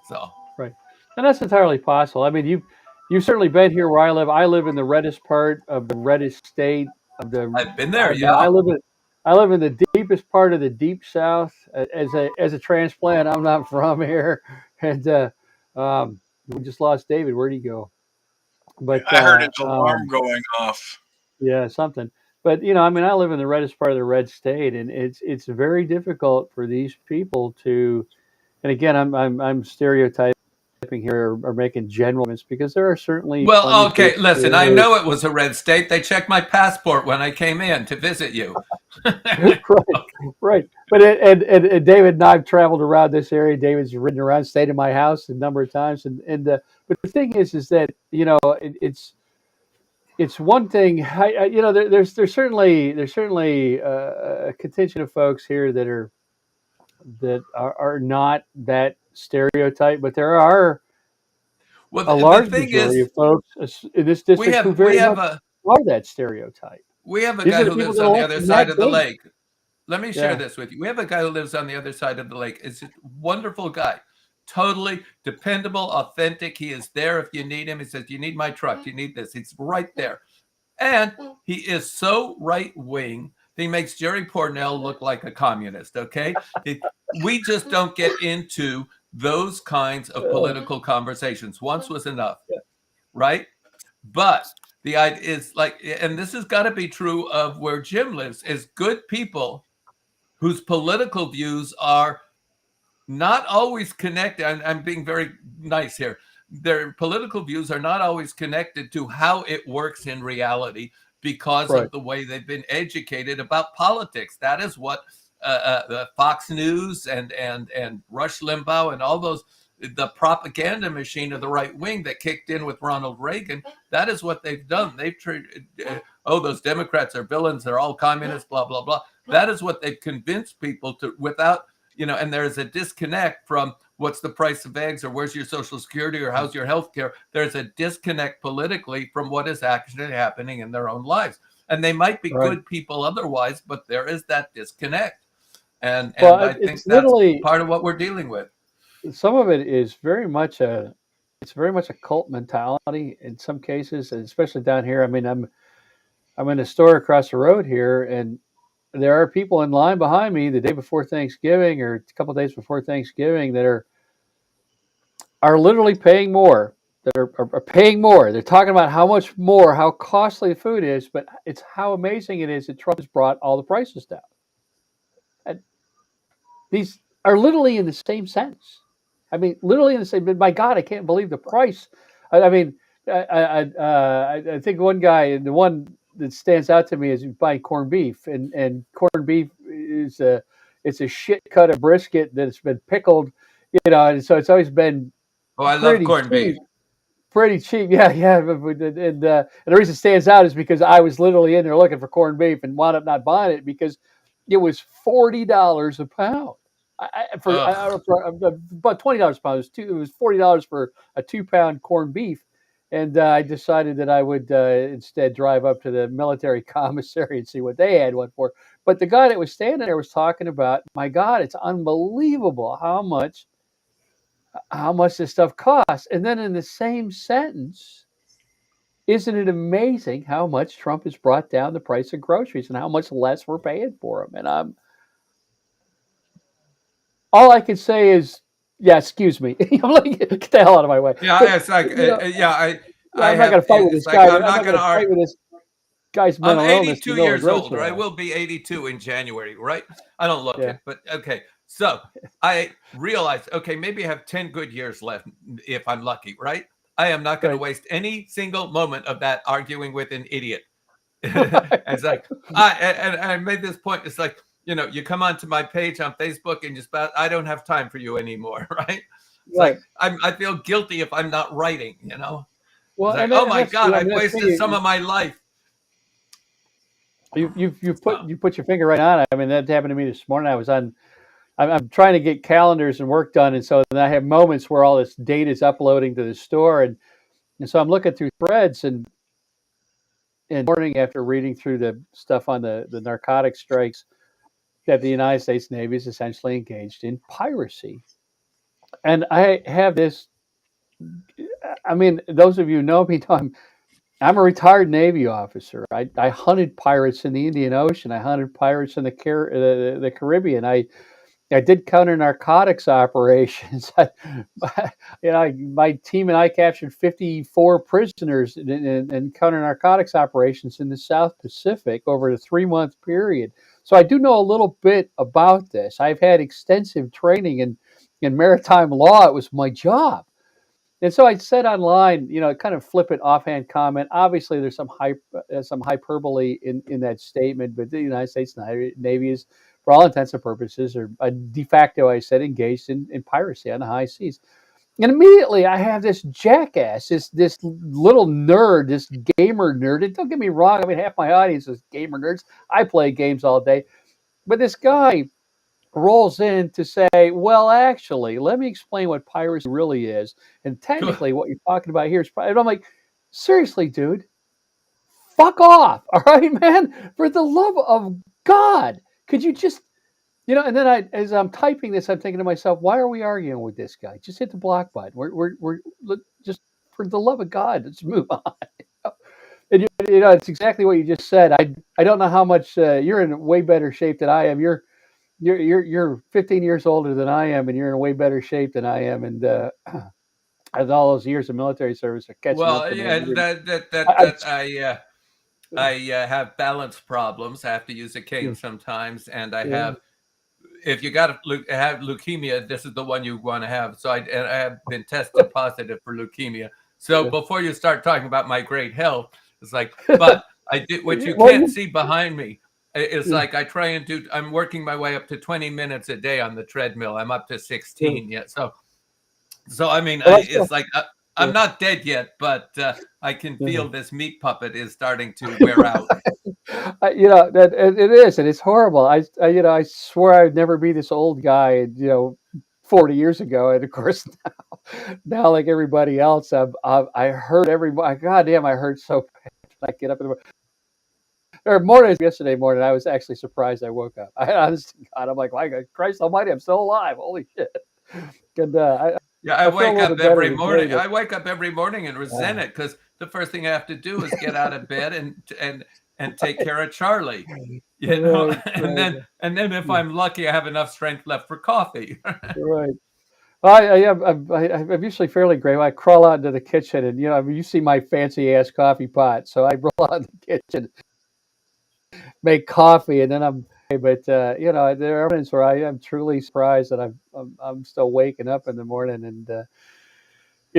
So Right. And that's entirely possible. I mean, you've certainly been here where I live. I live in the reddest part of the reddest state of the. I've been there, I yeah. live in the deepest part of the deep south. As a transplant, I'm not from here, and we just lost David. Where'd he go? But I heard his alarm going off. yeah, something. But I mean, I live in the reddest part of the red state, and it's very difficult for these people to. And again, I'm stereotyping here, or making general comments, because there are certainly plenty Well, of okay, people listen, I here know it was a red state. They checked my passport when I came in to visit you. who, right, right. But and David and I've traveled around this area. David's ridden around, stayed in my house a number of times, and but the thing is that it's one thing. There's certainly a contingent of folks here that are not that stereotype, but there are Well, a the large thing majority is, of folks in this we district who have we very have much a are that stereotype. we have a These guy are the who people lives that on the elect other Matt side of the Gaetz. lake. Let me share Yeah, this with you. We have a guy who lives on the other side of the lake. It's a wonderful guy, totally dependable, authentic. He is there if you need him. He says, "You need my truck. You need this." He's right there, and he is so right wing. He makes Jerry Pournelle look like a communist. Okay, we just don't get into those kinds of uh, political conversations. Once was enough, right? But the idea is like, and this has got to be true of where Jim lives, is good people whose political views are not always connected. I'm being very nice here, their political views are not always connected to how it works in reality because Right. of the way they've been educated about politics. That is what the Fox News and Rush Limbaugh and all those, the propaganda machine of the right wing that kicked in with Ronald Reagan, that is what they've done. They've those Democrats are villains, they're all communists, blah, blah, blah. That is what they've convinced people to, without, and there's a disconnect from what's the price of eggs or where's your Social Security or how's your health care. There's a disconnect politically from what is actually happening in their own lives. And they might be good people otherwise, but there is that disconnect. And I think that's part of what we're dealing with. Some of it is very much a cult mentality in some cases, and especially down here. I mean, I'm in a store across the road here, and there are people in line behind me the day before Thanksgiving or a couple of days before Thanksgiving that are literally paying more. That are paying more. They're talking about how much more, how costly the food is, but it's how amazing it is that Trump has brought all the prices down. And these are literally in the same sentence. I mean, literally in the same. But my God, I can't believe the price. I mean, I think one guy, the one that stands out to me is buying corned beef, and corned beef is it's a shit cut of brisket that's been pickled, and so it's always been. Oh, I love corned beef. Pretty cheap, yeah. And the reason it stands out is because I was literally in there looking for corned beef and wound up not buying it because it was $40 a pound. For about $20 a pound. It was $40 for a 2-pound corned beef, and I decided that I would instead drive up to the military commissary and see what they had one for. But the guy that was standing there was talking about, my God, it's unbelievable how much this stuff costs. And then in the same sentence, isn't it amazing how much Trump has brought down the price of groceries and how much less we're paying for them? And all I can say is, yeah, excuse me. I'm like, get the hell out of my way. Yeah, but, it's like, I'm not going to fight with this guy. I'm not going to fight with this guy's mental illness. I'm 82 years old, or I will be 82 in January, right? I don't look it, but okay. So I realized, okay, maybe I have 10 good years left if I'm lucky, right? I am not going to waste any single moment of that arguing with an idiot. It's like, I made this point. It's like, you come onto my page on Facebook and I don't have time for you anymore, right? It's like, I feel guilty if I'm not writing, Well, like, oh my God, I've wasted some of my life. You put your finger right on it. I mean, that happened to me this morning. I'm trying to get calendars and work done, and so then I have moments where all this data is uploading to the store, and so I'm looking through threads and morning after reading through the stuff on the narcotic strikes that the United States Navy is essentially engaged in piracy. And I have this, I mean, those of you who know me know I'm a retired Navy officer. I hunted pirates in the Indian Ocean. I hunted pirates in the Caribbean. I did counter narcotics operations. My team and I captured 54 prisoners in counter narcotics operations in the South Pacific over a 3-month period. So I do know a little bit about this. I've had extensive training in maritime law. It was my job. And so I said online, kind of flippant offhand comment. Obviously, there's some hyperbole in that statement, but the United States Navy is, for all intents and purposes, or de facto, I said, engaged in piracy on the high seas. And immediately I have this jackass, this little nerd, this gamer nerd. And don't get me wrong, I mean, half my audience is gamer nerds. I play games all day. But this guy rolls in to say, well, actually, let me explain what piracy really is. And technically what you're talking about here is, and I'm like, seriously, dude, fuck off. All right, man, for the love of God, could you just, and then as I'm typing this, I'm thinking to myself, why are we arguing with this guy? Just hit the block button. We're just, for the love of God, let's move on. And it's exactly what you just said. I don't know how much you're in way better shape than I am. You're 15 years older than I am, and you're in way better shape than I am. And as all those years of military service are catching up to me. I have balance problems. I have to use a cane sometimes, and I have if you got to have leukemia, this is the one you want to have. So I have been tested positive for leukemia. So before you start talking about my great health, it's like, but I did what you can't see behind me. It's like I try and do. I'm working my way up to 20 minutes a day on the treadmill. I'm up to 16 yet. So I mean, it's like I'm not dead yet, but I can feel this meat puppet is starting to wear out. That it is, and it's horrible. I swear I'd never be this old guy, 40 years ago, and of course now like everybody else, I hurt everybody. God damn, I hurt so bad. I get up in the morning. Yesterday morning, I was actually surprised I woke up. Honest to God, I'm like, my God, Christ Almighty, I'm still alive. Holy shit! And I wake up every morning. Today, I wake up every morning and resent it because the first thing I have to do is get out of bed and take care of Charlie. And then if I'm lucky, I have enough strength left for coffee. Right. I'm usually fairly great. I crawl out into the kitchen, and you see my fancy ass coffee pot, so I roll out in the kitchen, make coffee, and then I'm. But there are moments where I am truly surprised that I'm still waking up in the morning and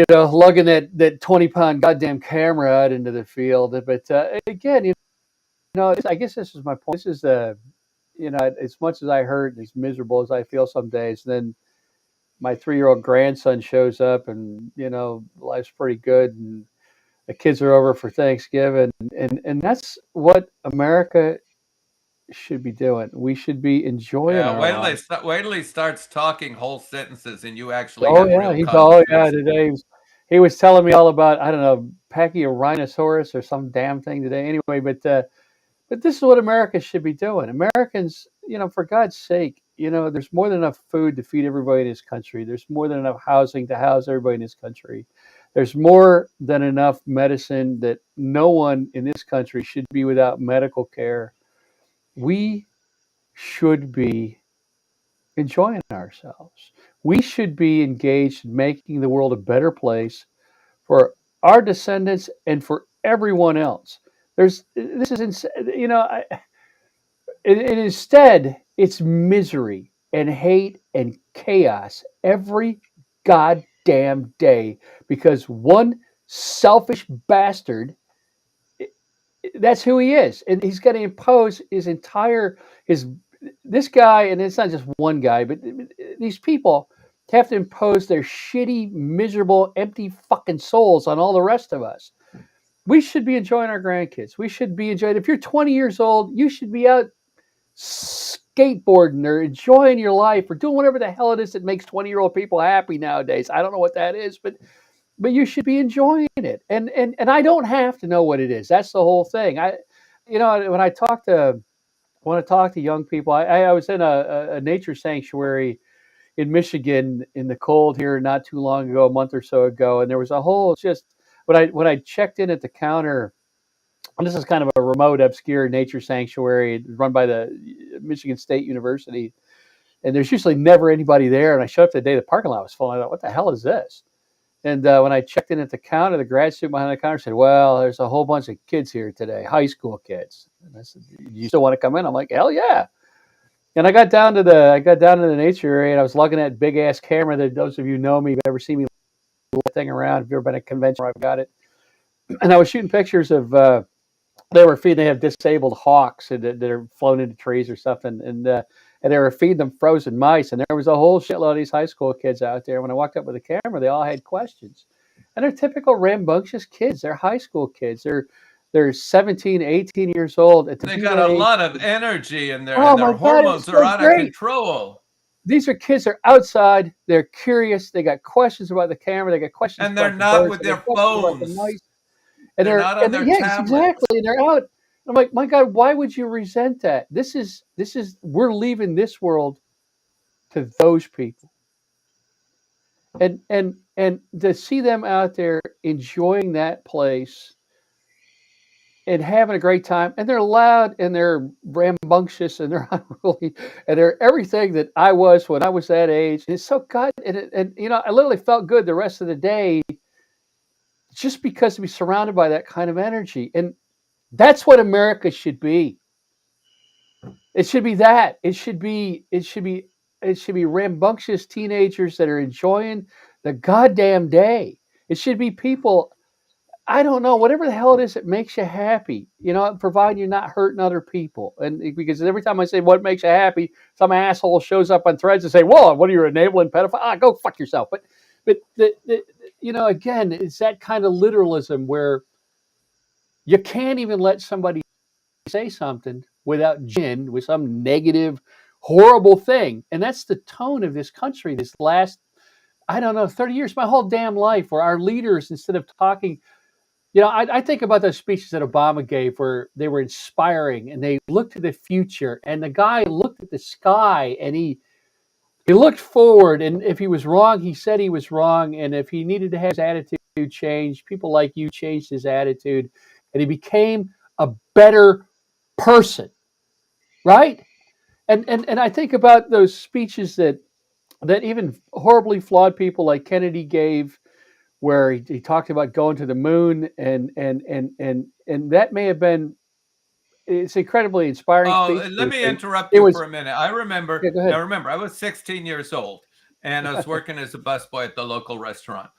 lugging that 20-pound goddamn camera out into the field. But again, I guess this is my point. This is as much as I hurt and as miserable as I feel some days, then my 3-year-old grandson shows up, and life's pretty good, and the kids are over for Thanksgiving, and that's what America should be doing. We should be enjoying our lives. Wait till he starts talking whole sentences and you actually have real Today he was telling me all about, I don't know, Pachyrhinosaurus or some damn thing today. Anyway, but this is what America should be doing. Americans, for God's sake, there's more than enough food to feed everybody in this country. There's more than enough housing to house everybody in this country. There's more than enough medicine that no one in this country should be without medical care. We should be enjoying ourselves. We should be engaged in making the world a better place for our descendants and for everyone else. This is insane. And instead, it's misery and hate and chaos every goddamn day because one selfish bastard, that's who he is, and he's going to impose this guy, and it's not just one guy, but these people have to impose their shitty, miserable, empty fucking souls on all the rest of us. We should be enjoying our grandkids. We should be enjoying. If you're 20 years old, you should be out skateboarding or enjoying your life or doing whatever the hell it is that makes 20-year-old people happy nowadays. I don't know what that is, but you should be enjoying it. And I don't have to know what it is. That's the whole thing. When I talk to young people, I was in a nature sanctuary in Michigan in the cold here not too long ago, a month or so ago, and there was a whole when I checked in at the counter. And this is kind of a remote, obscure nature sanctuary run by the Michigan State University. And there's usually never anybody there. And I showed up the day the parking lot was full. And I thought, what the hell is this? And when I checked in at the counter, the grad student behind the counter said, well, there's a whole bunch of kids here today, high school kids. And I said, you still want to come in? I'm like, hell yeah. And I got down to the nature area, and I was lugging that big ass camera that those of you know me, have ever seen me thing around. If you've ever been at a convention where I've got it. And I was shooting pictures of they have disabled hawks that are flown into trees or something, and they were feeding them frozen mice, and there was a whole shitload of these high school kids out there. When I walked up with the camera, they all had questions, and they're typical rambunctious kids. They're high school kids. They're 17, 18 years old. They got a lot of energy, and their hormones are out of control. These are kids that are outside. They're curious. They got questions about the camera. They got questions, and they're not with their phones. And they're not on their tablets. Exactly. And they're out. I'm like, my God, why would you resent that? This is we're leaving this world to those people. And to see them out there enjoying that place and having a great time, and they're loud and they're rambunctious and they're unruly and they're everything that I was when I was that age. And it's so good. And I literally felt good the rest of the day, just because to be surrounded by that kind of energy. And that's what America should be. It should be that. It should be it should be rambunctious teenagers that are enjoying the goddamn day. It should be people, I don't know, whatever the hell it is that makes you happy, providing you're not hurting other people. And because every time I say what makes you happy, some asshole shows up on Threads and say, "Well, what are you, enabling pedophile? Go fuck yourself." But again, it's that kind of literalism where you can't even let somebody say something without gin with some negative, horrible thing. And that's the tone of this country this last, I don't know, 30 years, my whole damn life, where our leaders, instead of talking, I think about those speeches that Obama gave where they were inspiring and they looked to the future, and the guy looked at the sky and he looked forward, and if he was wrong, he said he was wrong, and if he needed to have his attitude changed, people like you changed his attitude, and he became a better person, right? And I think about those speeches that even horribly flawed people like Kennedy gave, where he talked about going to the moon, and that may have been, it's incredibly inspiring speech. Let me interrupt It you was, for a minute. I remember. yeah, go ahead. I remember. I was 16 years old, and I was working as a busboy at the local restaurant.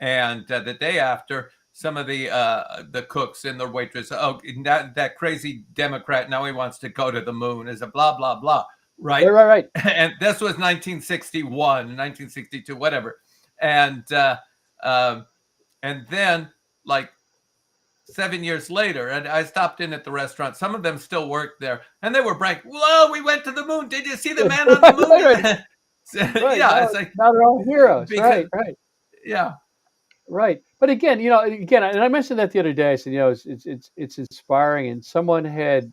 And the day after, some of the cooks and the waitress, that crazy Democrat, now he wants to go to the moon, is a blah blah blah, right? Right. And this was 1961, 1962, whatever. And then, like 7 years later, and I stopped in at the restaurant. Some of them still worked there, and they were bragging, "Whoa, we went to the moon! Did you see the man on the moon?" Right. Yeah, it's like, now they're all heroes. because, Right. yeah. Right. But again, and I mentioned that the other day. I said, it's inspiring. And someone had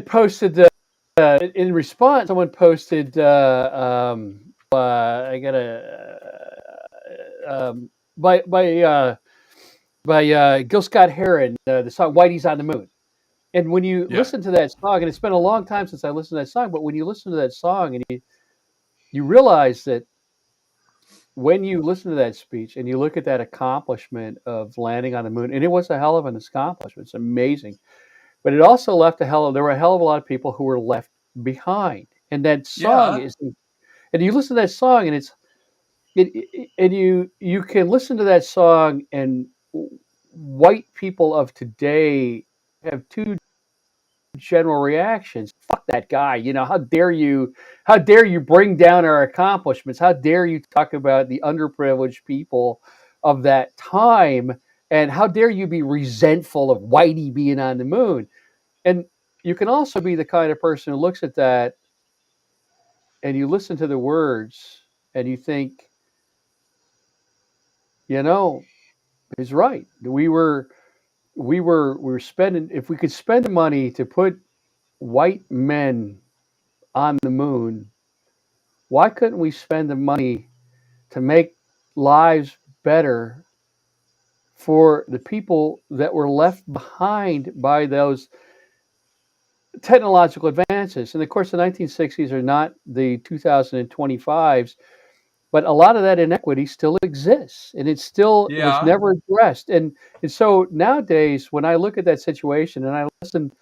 posted in response. Someone posted, I gotta by Gil Scott Heron, the song "Whitey's on the Moon." And when you listen to that song, and it's been a long time since I listened to that song, but when you listen to that song and you realize that when you listen to that speech and you look at that accomplishment of landing on the moon, and it was a hell of an accomplishment, it's amazing, but it also there were a hell of a lot of people who were left behind. And that song and you listen to that song, and you can listen to that song, and white people of today have two general reactions. Fuck that guy. How dare you bring down our accomplishments? How dare you talk about the underprivileged people of that time? And how dare you be resentful of Whitey being on the moon? And you can also be the kind of person who looks at that and you listen to the words and you think, he's right. We were spending, if we could spend the money to put white men on the moon, why couldn't we spend the money to make lives better for the people that were left behind by those technological advances? And of course, the 1960s are not the 2025s, but a lot of that inequity still exists, and it still was never addressed. And so nowadays, when I look at that situation and I listen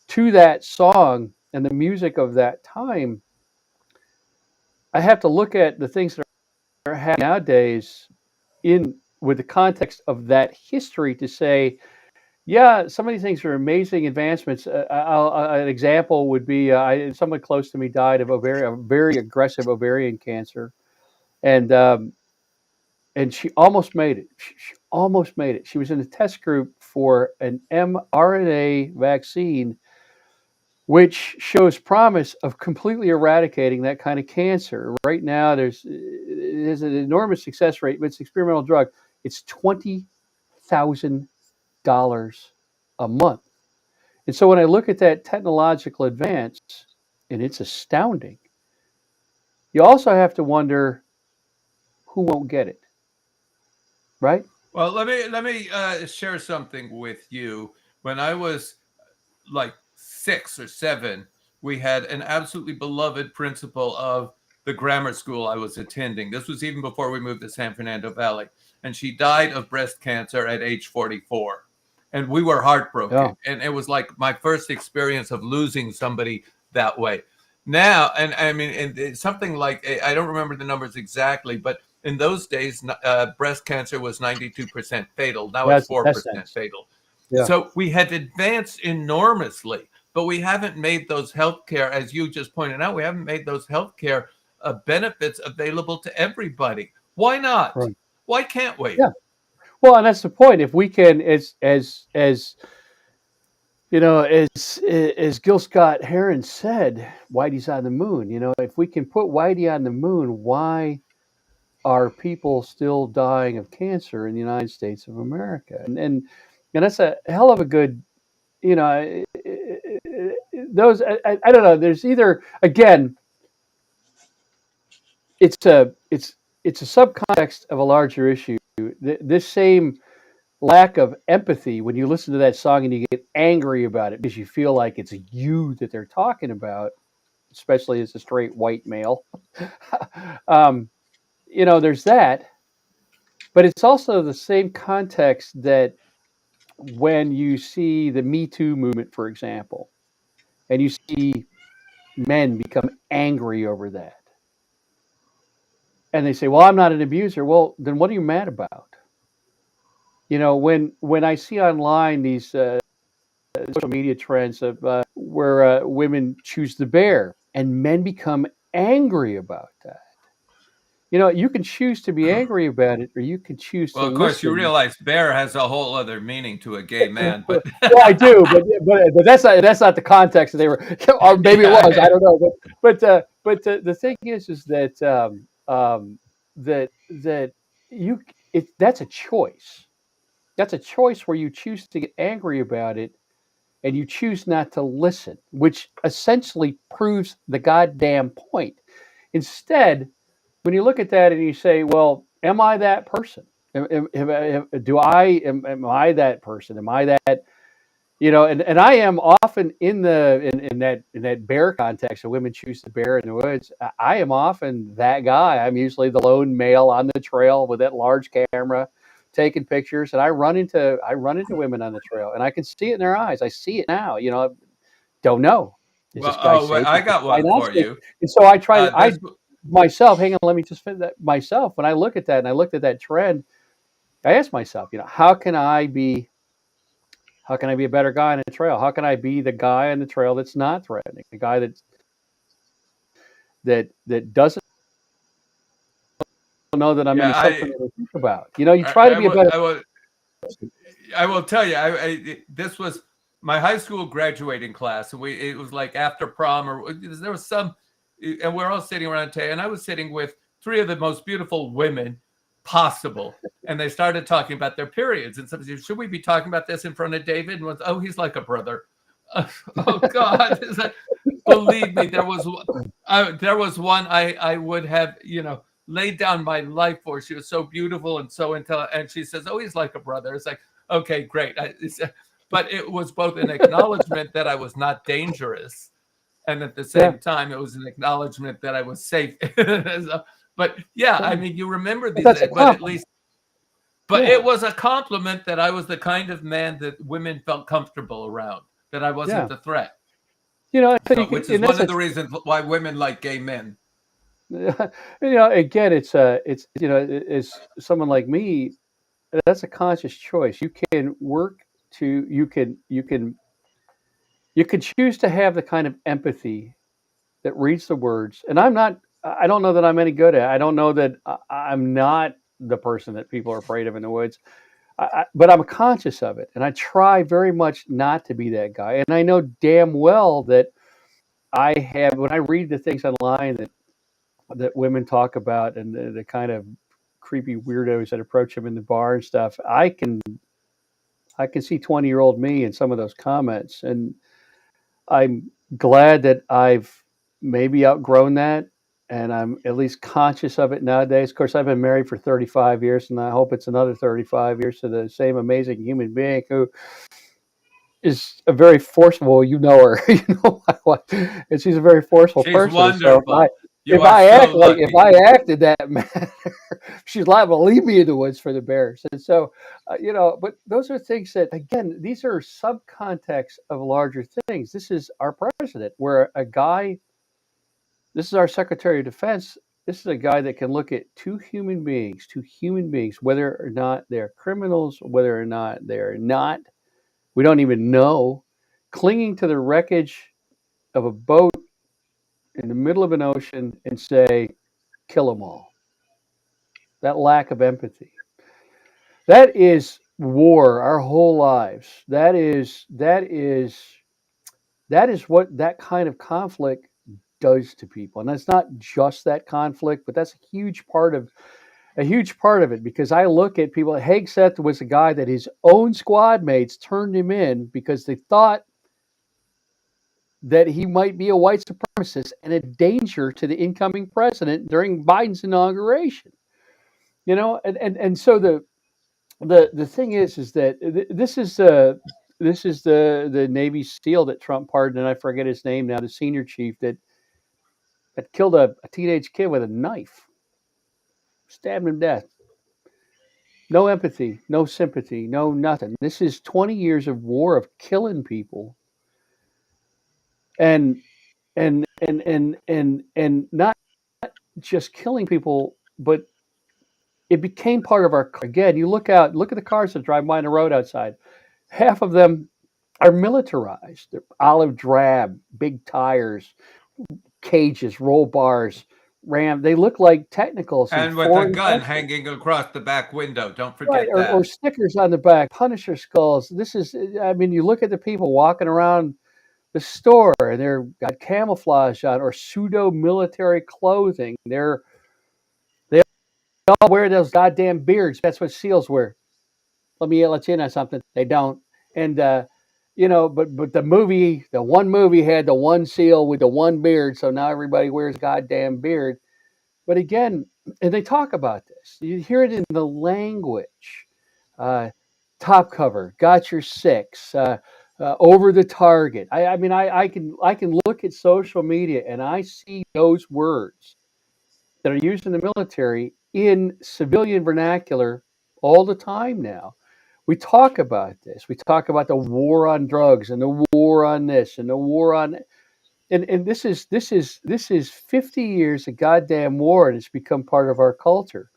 to that song and the music of that time, I have to look at the things that are happening nowadays with the context of that history to say, yeah, some of these things are amazing advancements. An example would be someone close to me died of a very aggressive ovarian cancer, and she almost made it. She almost made it. She was in a test group for an mRNA vaccine, which shows promise of completely eradicating that kind of cancer. Right now, there's an enormous success rate, but it's an experimental drug. It's $20,000 a month. And so when I look at that technological advance, and it's astounding, you also have to wonder who won't get it, right? Well, let me share something with you. When I was like 6 or 7, we had an absolutely beloved principal of the grammar school I was attending. This was even before we moved to San Fernando Valley. And she died of breast cancer at age 44. And we were heartbroken. Yeah. And it was like my first experience of losing somebody that way. Now, and I mean, it's something like, I don't remember the numbers exactly, but in those days, breast cancer was 92% fatal. Now it's That's 4% sense. fatal. Yeah. So we had advanced enormously, but we haven't made those healthcare, as you just pointed out, we haven't made those healthcare benefits available to everybody. Why not? Right. Why can't we? Yeah. Well, and that's the point. If we can, as you know, as Gil Scott Heron said, Whitey's on the moon. You know, if we can put Whitey on the moon, why are people still dying of cancer in the United States of America? And that's a hell of a good, you know, those I don't know. There's either again, it's a it's a subcontext of a larger issue. This same lack of empathy when you listen to that song and you get angry about it because you feel like it's you that they're talking about, especially as a straight white male. um, you know, there's that, but it's also the same context that when you see the Me Too movement, for example, and you see men become angry over that, and they say, "Well, I'm not an abuser." Well, then what are you mad about? You know, when I see online these social media trends of where women choose the bear and men become angry about that. You know, you can choose to be angry about it, or you can choose to Well, of course, you listen. realize bear has a whole other meaning to a gay man, but Well, I do, but that's not the context that they were, or maybe it was. I yeah, don't know. But the thing is that that you that's a choice. That's a choice where you choose to get angry about it and you choose not to listen, which essentially proves the goddamn point. Instead, when you look at that and you say, "Well, am I that person? Am I that person? Am I that?" You know, and I am often in that bear context. So women choose the bear in the woods. I am often that guy. I'm usually the lone male on the trail with that large camera, taking pictures, and I run into women on the trail, and I can see it in their eyes. I see it now. You know, don't know. Is well, this guy oh, well, safe? I Is this got guy one not for safe? you. And so I try to This myself. Hang on, let me just finish that myself. When I look at that and I looked at that trend, I ask myself, you know, how can I be a better guy on the trail? How can I be the guy on the trail that's not threatening? The guy that doesn't know that I'm going yeah, to something to think about. You know, you try to be a better. I will tell you, this was my high school graduating class, and it was like after prom, or there was some, and we're all sitting around today, and I was sitting with three of the most beautiful women possible, and they started talking about their periods, and somebody said, "Should we be talking about this in front of David?" And was, "Oh, he's like a brother." Oh God, it's like, believe me, there was one I would have, you know, laid down my life for. She was so beautiful and so intelligent, and she says, "Oh, he's like a brother." It's like, okay, great. But it was both an acknowledgement that I was not dangerous, and at the Yeah, same time, it was an acknowledgement that I was safe. So, but yeah, I mean, you remember but these, that's a but at compliment. least, but it Yeah, was a compliment that I was the kind of man that women felt comfortable around, that I yeah. wasn't a threat. You know, so So, which is and one that's of a the reasons why women like gay men. you know, again, it's you know, as someone like me, that's a conscious choice. You can work to you can choose to have the kind of empathy that reads the words. And I don't know that I'm any good at it. I don't know that I'm not the person that people are afraid of in the woods. But I'm conscious of it, and I try very much not to be that guy. And I know damn well that I have when I read the things online that women talk about and the kind of creepy weirdos that approach them in the bar and stuff. I can see 20-year-old me in some of those comments, and I'm glad that I've maybe outgrown that, and I'm at least conscious of it nowadays. Of course, I've been married for 35 years, and I hope it's another 35 years to the same amazing human being who is a very forceful. You know her, you know my wife, and she's a very forceful She's person. So wonderful. You if are I so act like if lucky. I acted that manner, she's liable to leave me in the woods for the bears. And so, you know, but those are things that again, these are subcontexts of larger things. This is our president, where a guy This is our Secretary of Defense. This is a guy that can look at two human beings, whether or not they're criminals, whether or not they're not. We don't even know. Clinging to the wreckage of a boat in the middle of an ocean and say, kill them all. That lack of empathy. That is war our whole lives. That is what that kind of conflict does to people. And that's not just that conflict, but that's a huge part of it, because I look at people. Hegseth was a guy that his own squad mates turned him in because they thought that he might be a white supremacist and a danger to the incoming president during Biden's inauguration. And so the thing is that this is the Navy SEAL that Trump pardoned, and I forget his name now, the senior chief that killed a teenage kid with a knife, stabbed him to death. No empathy, no sympathy, no nothing. This is 20 years of war of killing people, and and not just killing people, but it became part of our. Again, you look at the cars that drive by on the road outside. Half of them are militarized. They're olive drab, big tires, cages, roll bars, ram. They look like technicals in And with a foreign gun countries. hanging across the back window. Don't Right, forget or that. stickers on the back, Punisher skulls. This is, I mean, you look at the people walking around the store and they're got camouflage on or pseudo military clothing. They all wear those goddamn beards. That's what SEALs wear. Let me let you in on something. They don't. And but the one movie had the one SEAL with the one beard, so now everybody wears a goddamn beard. But again, and they talk about this. You hear it in the language. Uh, Top cover, got your six, over the target. I mean, I can look at social media and I see those words that are used in the military in civilian vernacular all the time now. We talk about this. We talk about the war on drugs and the war on this and the war on, and this is 50 years of goddamn war, and it's become part of our culture.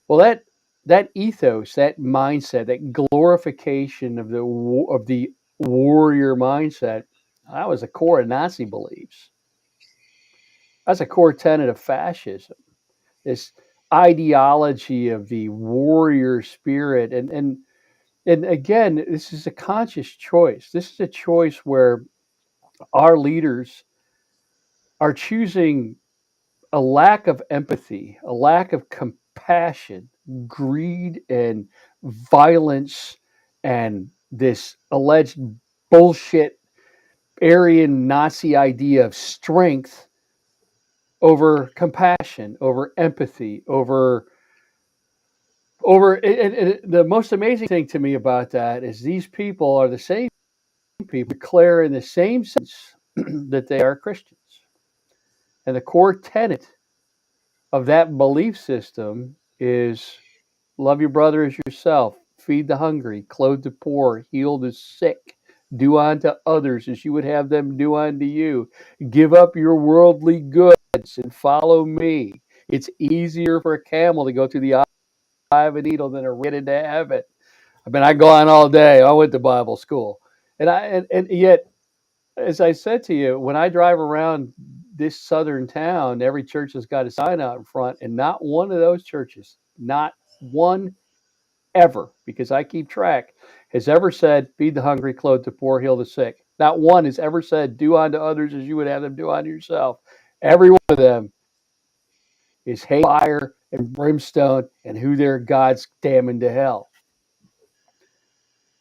Well, that ethos, that mindset, that glorification of the warrior mindset, that was a core of Nazi beliefs. That's a core tenet of fascism. This ideology of the warrior spirit, and again, this is a conscious choice. This is a choice where our leaders are choosing a lack of empathy, a lack of compassion, greed, and violence, and this alleged bullshit Aryan Nazi idea of strength over compassion, over empathy, over and the most amazing thing to me about that is these people are the same people declare in the same sense that they are Christians. And the core tenet of that belief system is love your brother as yourself, feed the hungry, clothe the poor, heal the sick, do unto others as you would have them do unto you. Give up your worldly goods and follow me. It's easier for a camel to go through the eye of a needle than a rat into heaven. I mean, I go on all day. I went to Bible school. And yet, as I said to you, when I drive around this southern town, every church has got a sign out in front, and not one of those churches, not one ever, because I keep track, has ever said, feed the hungry, clothe the poor, heal the sick. Not one has ever said, do unto others as you would have them do unto yourself. Every one of them is hate, fire, and brimstone, and who their God's damning to hell.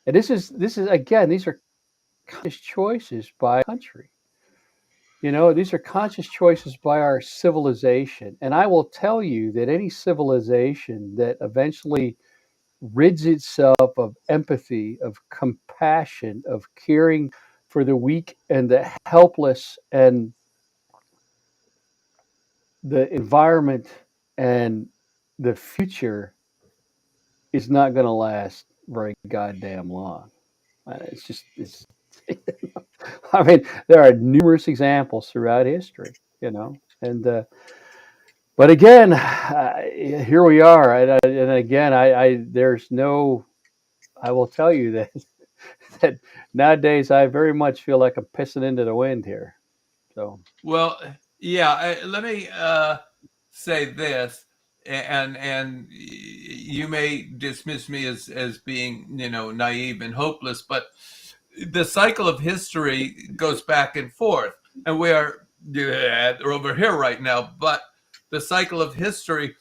And this is again, these are conscious choices by a country. These are conscious choices by our civilization. And I will tell you that any civilization that eventually rids itself of empathy, of compassion, of caring for the weak and the helpless and the environment and the future is not going to last very goddamn long. It's I mean, there are numerous examples throughout history, And but again, here we are, and again, there's no. I will tell you that that nowadays I very much feel like I'm pissing into the wind here. So Well, yeah. Let me say this, and you may dismiss me as being naive and hopeless, but the cycle of history goes back and forth, and we are over here right now. But the cycle of history.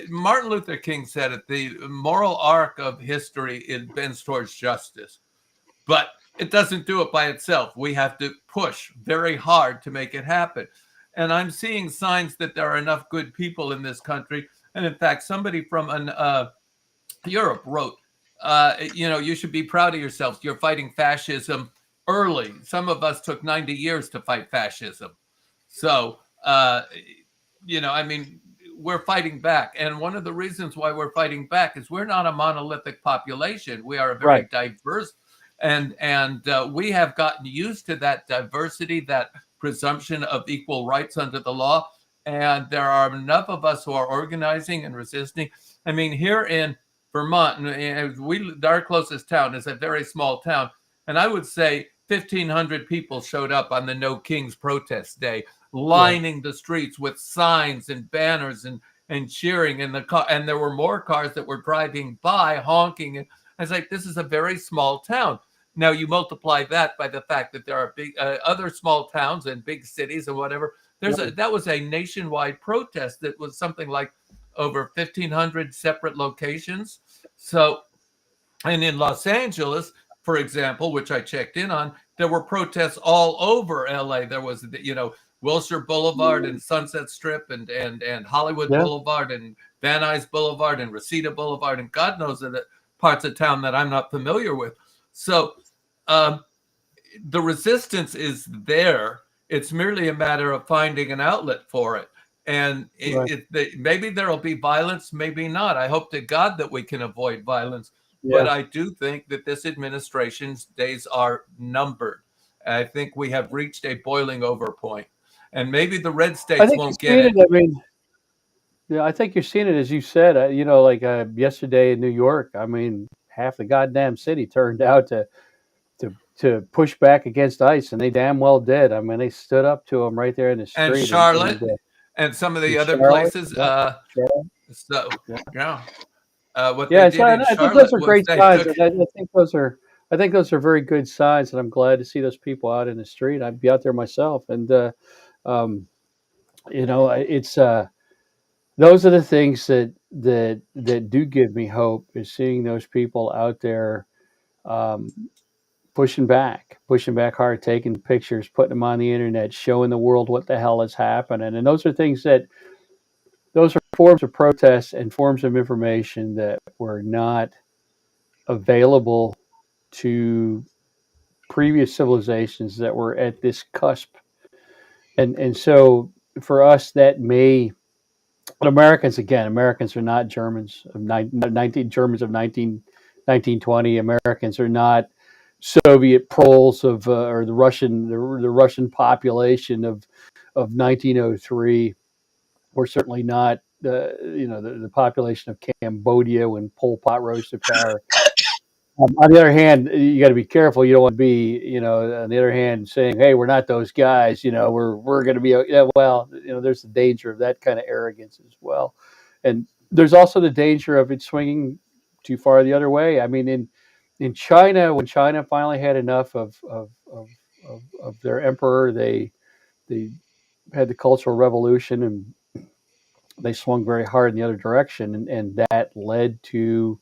Martin Luther King said it: the moral arc of history it bends towards justice. But it doesn't do it by itself. We have to push very hard to make it happen. And I'm seeing signs that there are enough good people in this country. And in fact, somebody from Europe wrote, you should be proud of yourselves. You're fighting fascism early. Some of us took 90 years to fight fascism. So, I mean, we're fighting back. And one of the reasons why we're fighting back is we're not a monolithic population. We are a very right, diverse, and we have gotten used to that diversity, that presumption of equal rights under the law. And there are enough of us who are organizing and resisting. I mean, here in Vermont, our closest town is a very small town, and I would say 1,500 people showed up on the No Kings protest day, yeah, lining the streets with signs and banners and cheering. And there were more cars that were driving by honking. And I was like, this is a very small town. Now you multiply that by the fact that there are big other small towns and big cities and whatever. right. That was a nationwide protest that was something like over 1,500 separate locations. So, and in Los Angeles, for example, which I checked in on, there were protests all over LA. There was, Wilshire Boulevard and Sunset Strip and Hollywood Yeah, Boulevard and Van Nuys Boulevard and Reseda Boulevard and God knows the parts of town that I'm not familiar with. So um, the resistance is there. It's merely a matter of finding an outlet for it. And right. maybe there will be violence, maybe not. I hope to God that we can avoid violence. But Yeah, I do think that this administration's days are numbered. I think we have reached a boiling over point. And maybe the red I states think you've won't get seen it. it. I mean, yeah, I think you're seeing it as you said. Like yesterday in New York. I mean, half the goddamn city turned out to push back against ICE, and they damn well did. I mean, they stood up to them right there in the And street, Charlotte and some of in the other Charlotte. places. Yep, Charlotte. So, Yeah, yeah, what they yeah. did in I think those Charlotte are was great they signs. took. I think those are very good signs, and I'm glad to see those people out in the street. I'd be out there myself, and um, it's those are the things that do give me hope is seeing those people out there um, pushing back hard, taking pictures, putting them on the internet, showing the world what the hell is happening. And those are forms of protest and forms of information that were not available to previous civilizations that were at this cusp. And so for us, that may, but Americans are not Germans of 19 Germans of 1920. Americans are not Soviet Poles or the Russian population of 1903. We're certainly not the population of Cambodia when Pol Pot rose to power. On the other hand, you got to be careful. You don't want to be, on the other hand, saying, "Hey, we're not those guys." We're going to be. Yeah, well, there's the danger of that kind of arrogance as well, and there's also the danger of it swinging too far the other way. I mean, in China, when China finally had enough of their emperor, they had the Cultural Revolution and they swung very hard in the other direction, and that led to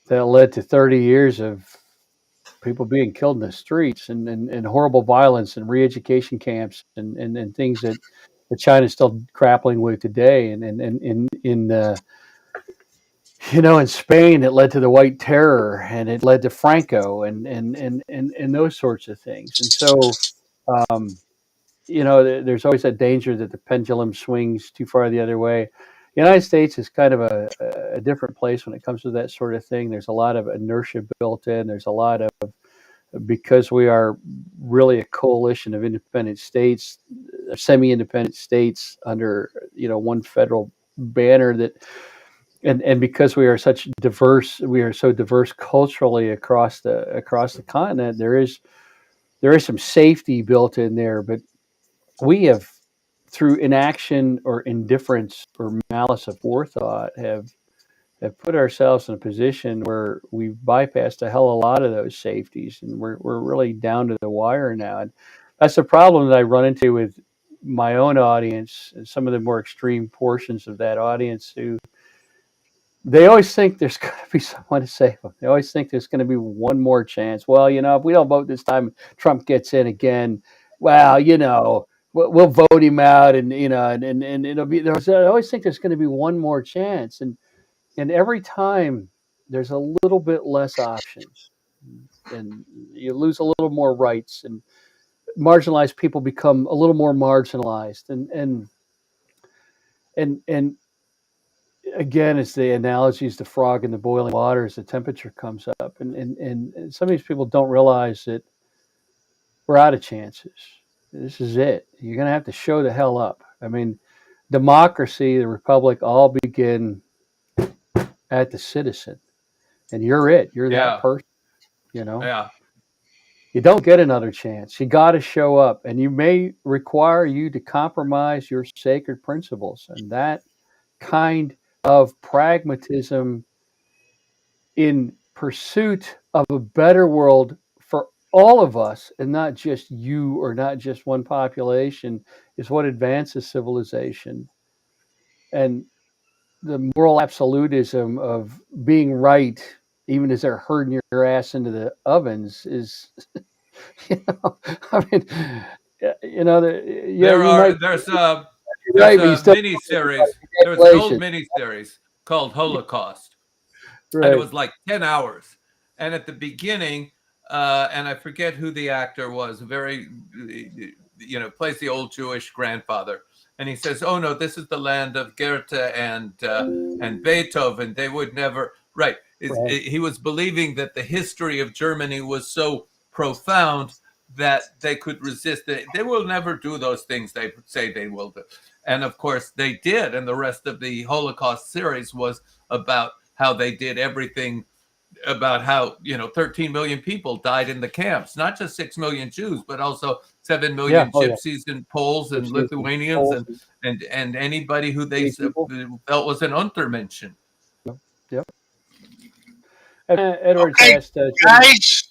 30 years of people being killed in the streets and horrible violence and re-education camps and things that China is still grappling with today. And in Spain, it led to the White Terror and it led to Franco and those sorts of things. And so, um, there's always that danger that the pendulum swings too far the other way. The United States is kind of a different place when it comes to that sort of thing. There's a lot of inertia built in. There's a lot of because we are really a coalition of independent states, semi-independent states under one federal banner that. And because we are so diverse culturally across the continent, there is some safety built in there, but we have, through inaction or indifference or malice of forethought, have put ourselves in a position where we've bypassed a hell of a lot of those safeties, and we're really down to the wire now. And that's the problem that I run into with my own audience and some of the more extreme portions of that audience who they always think there's going to be someone to save them. They always think there's going to be one more chance. Well, if we don't vote this time, Trump gets in again. Well, we'll vote him out, and and it'll be. I always think there's going to be one more chance, and every time there's a little bit less options, and you lose a little more rights, and marginalized people become a little more marginalized, and again, it's the analogies, the frog in the boiling water as the temperature comes up. And some of these people don't realize that we're out of chances. This is it. You're going to have to show the hell up. I mean, democracy, the republic, all begin at the citizen. And you're it. You're that person, Yeah. You don't get another chance. You got to show up. And you may require you to compromise your sacred principles. And that kind of pragmatism in pursuit of a better world for all of us, and not just you or not just one population, is what advances civilization. And the moral absolutism of being right, even as they're herding your ass into the ovens, is, I mean, There's a mini series. There's an old mini series called Holocaust, right. And it was like 10 hours. And at the beginning, and I forget who the actor was, very, plays the old Jewish grandfather. And he says, "Oh no, this is the land of Goethe and Beethoven. They would never." Right. He was believing that the history of Germany was so profound that they could resist it. They will never do those things they say they will do. And of course they did. And the rest of the Holocaust series was about how they did everything, about how 13 million people died in the camps, not just 6 million Jews, but also 7 million gypsies and Poles and Lithuanians and anybody who they felt was an Untermenschen. Yep. Edward's okay, asked, guys.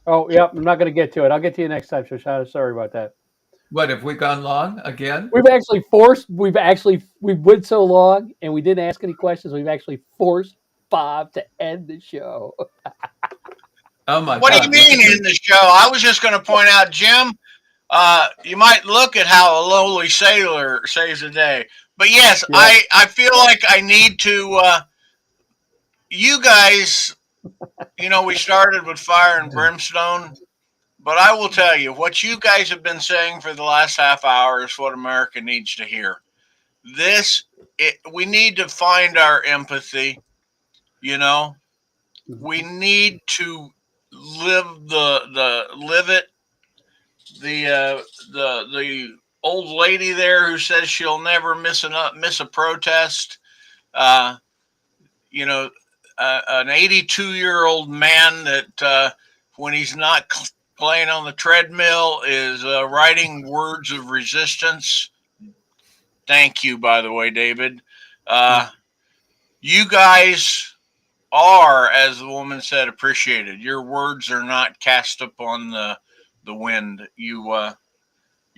Oh, yeah, I'm not going to get to it. I'll get to you next time, Shoshana. Sorry about that. What, have we gone long again? We've went so long and we didn't ask any questions. We've actually forced Bob to end the show. Oh my God. What do you mean in the show? I was just going to point out, Jim, you might look at how a lowly sailor saves a day. But yes, yeah. I feel like I need to, you guys, we started with fire and brimstone, but I will tell you, what you guys have been saying for the last half hour is what America needs to hear. We need to find our empathy, we need to live live it. The old lady there who says she'll never miss a protest, an 82-year-old man that when he's not playing on the treadmill is writing words of resistance. Thank you, by the way, David. You guys are, as the woman said, appreciated. Your words are not cast upon the wind. You are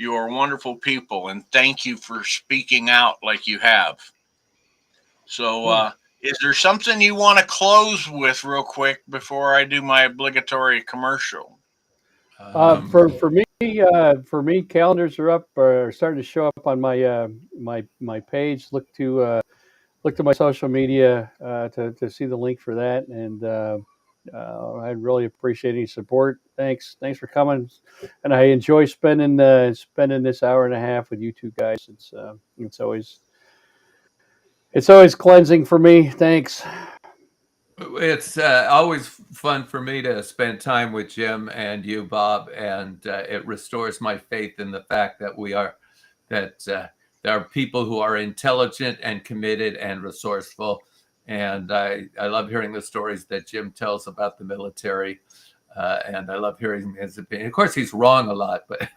wonderful people, and thank you for speaking out like you have. So, is there something you want to close with real quick before I do my obligatory commercial? For me, calendars are up, or starting to show up on my page. Look to my social media to see the link for that, and I'd really appreciate any support. Thanks for coming, and I enjoy spending this hour and a half with you two guys. It's always cleansing for me. Thanks. It's always fun for me to spend time with Jim and you, Bob, and it restores my faith in the fact that we are that there are people who are intelligent and committed and resourceful. And I love hearing the stories that Jim tells about the military. And I love hearing his opinion. Of course, he's wrong a lot, but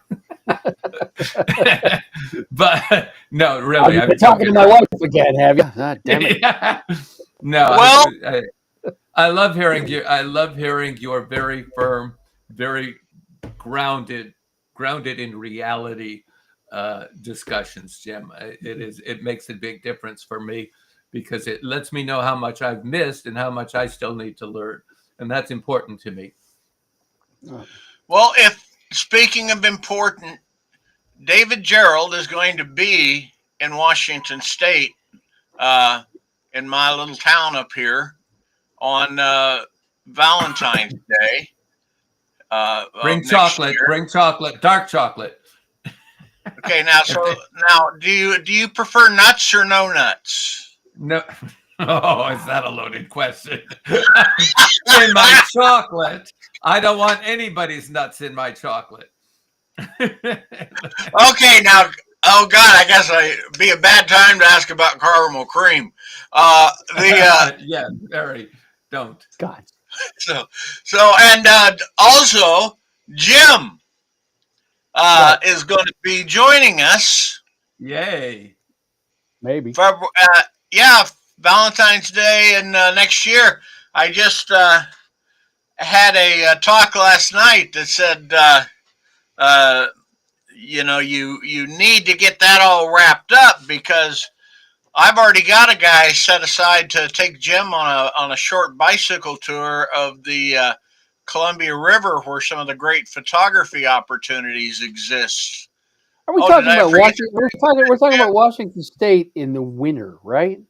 but no, really. I've been talking to my wife again, have you? God damn it. Yeah. No, Well, I love hearing you. I love hearing your very firm, very grounded in reality discussions, Jim. It makes a big difference for me because it lets me know how much I've missed and how much I still need to learn, and that's important to me. well, if speaking of important, David Gerrold is going to be in Washington State, in my little town up here on Valentine's Day. Bring Of next chocolate. year. Bring chocolate. Dark chocolate. Okay, now do you prefer nuts or no nuts? No. Oh, is that a loaded question? In my chocolate, I don't want anybody's nuts in my chocolate. Okay, now, oh God, I guess it'd be a bad time to ask about caramel cream. Yeah, very. Don't. God. So and also Jim Right. is going to be joining us. Yay. Maybe. Yeah, Valentine's Day and next year. I just had a talk last night that said, you need to get that all wrapped up because I've already got a guy set aside to take Jim on a short bicycle tour of the Columbia River, where some of the great photography opportunities exist. Are we Oh, talking did I about forget? Washington? We're talking about Washington State in the winter, right?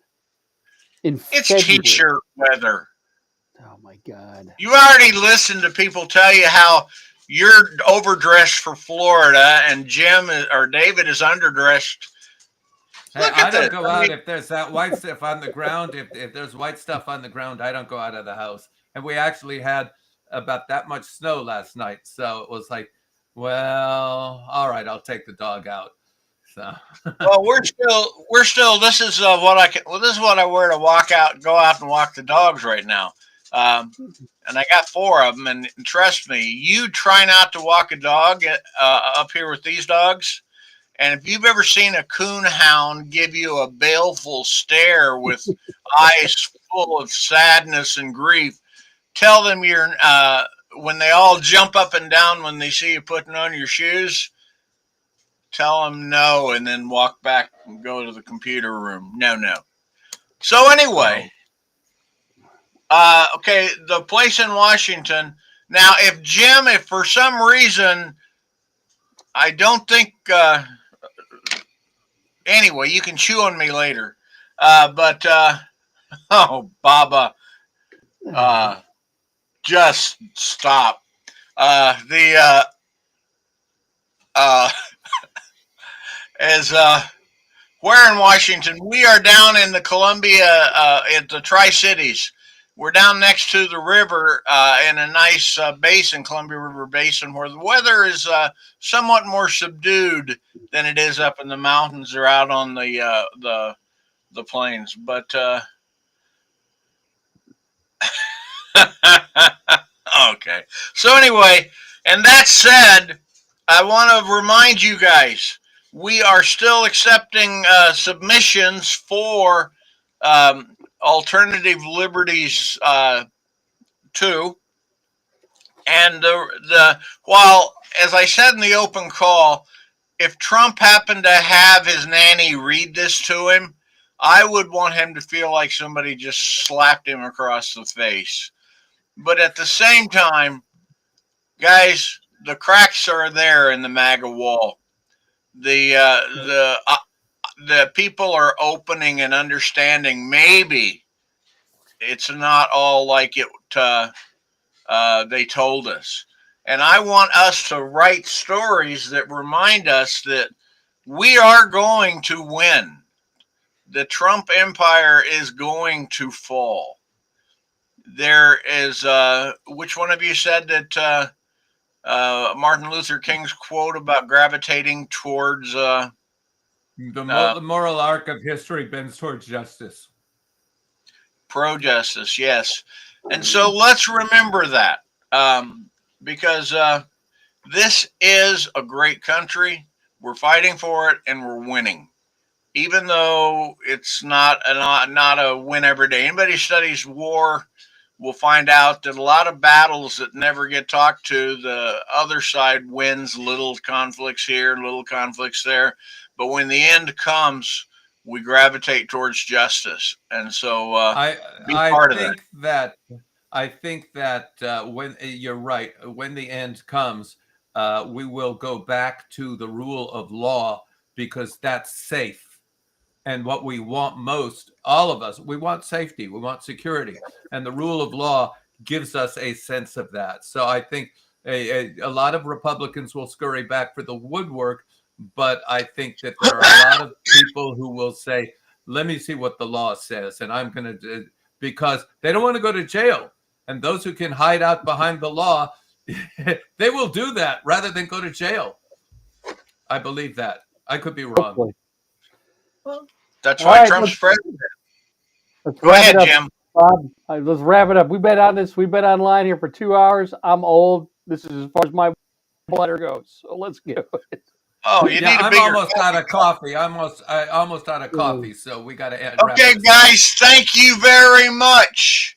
In It's February. t-shirt weather. Oh my God. You already listened to people tell you how you're overdressed for Florida and Jim or David is underdressed. Hey, Look I at don't this. go out if there's that white stuff on the ground. If there's white stuff on the ground, I don't go out of the house. And we actually had about that much snow last night, so it was like, well, all right, I'll take the dog out. So Well, we're still. This is what I can. Well, this is what I wear to go out and walk the dogs right now. And I got 4 of them. And trust me, you try not to walk a dog up here with these dogs. And if you've ever seen a coon hound give you a baleful stare with eyes full of sadness and grief, tell them you're when they all jump up and down when they see you putting on your shoes. Tell them no, and then walk back and go to the computer room. No. So anyway, okay, the place in Washington. Now, if for some reason, I don't think. Anyway, you can chew on me later. But oh, Baba, just stop. As where in Washington, we are down in the Columbia, at the Tri Cities. We're down next to the river in a nice basin, Columbia River Basin, where the weather is somewhat more subdued than it is up in the mountains or out on the plains. But okay. So anyway, and that said, I want to remind you guys we are still accepting submissions for Alternative Liberties 2. And while, as I said in the open call, if Trump happened to have his nanny read this to him, I would want him to feel like somebody just slapped him across the face. But at the same time, guys, the cracks are there in the MAGA wall. The people are opening and understanding. Maybe it's not all like it they told us. And I want us to write stories that remind us that we are going to win. The Trump empire is going to fall. There is, which one of you said that Martin Luther King's quote about gravitating towards The moral arc of history bends towards justice. Pro-justice, yes. And so let's remember that, because this is a great country. We're fighting for it, and we're winning. Even though it's not a win every day. Anybody who studies war will find out that a lot of battles that never get talked to, the other side wins little conflicts here, little conflicts there. But when the end comes, we gravitate towards justice. And so be part of that. I think that when you're right, when the end comes, we will go back to the rule of law because that's safe. And what we want most, all of us, we want safety, we want security. And the rule of law gives us a sense of that. So I think a lot of Republicans will scurry back for the woodwork, but I think that there are a lot of people who will say, let me see what the law says. And I'm going to, because they don't want to go to jail. And those who can hide out behind the law, they will do that rather than go to jail. I believe that. I could be wrong. Hopefully. That's why Trump's president. Go ahead, Jim. Bob, let's wrap it up. We've been on this. We've been online here for 2 hours. I'm old. This is as far as my bladder goes. So let's get it. Oh, you need a I'm bigger almost out of coffee. I'm almost out of coffee. So we got to end. Okay, guys. Thank you very much.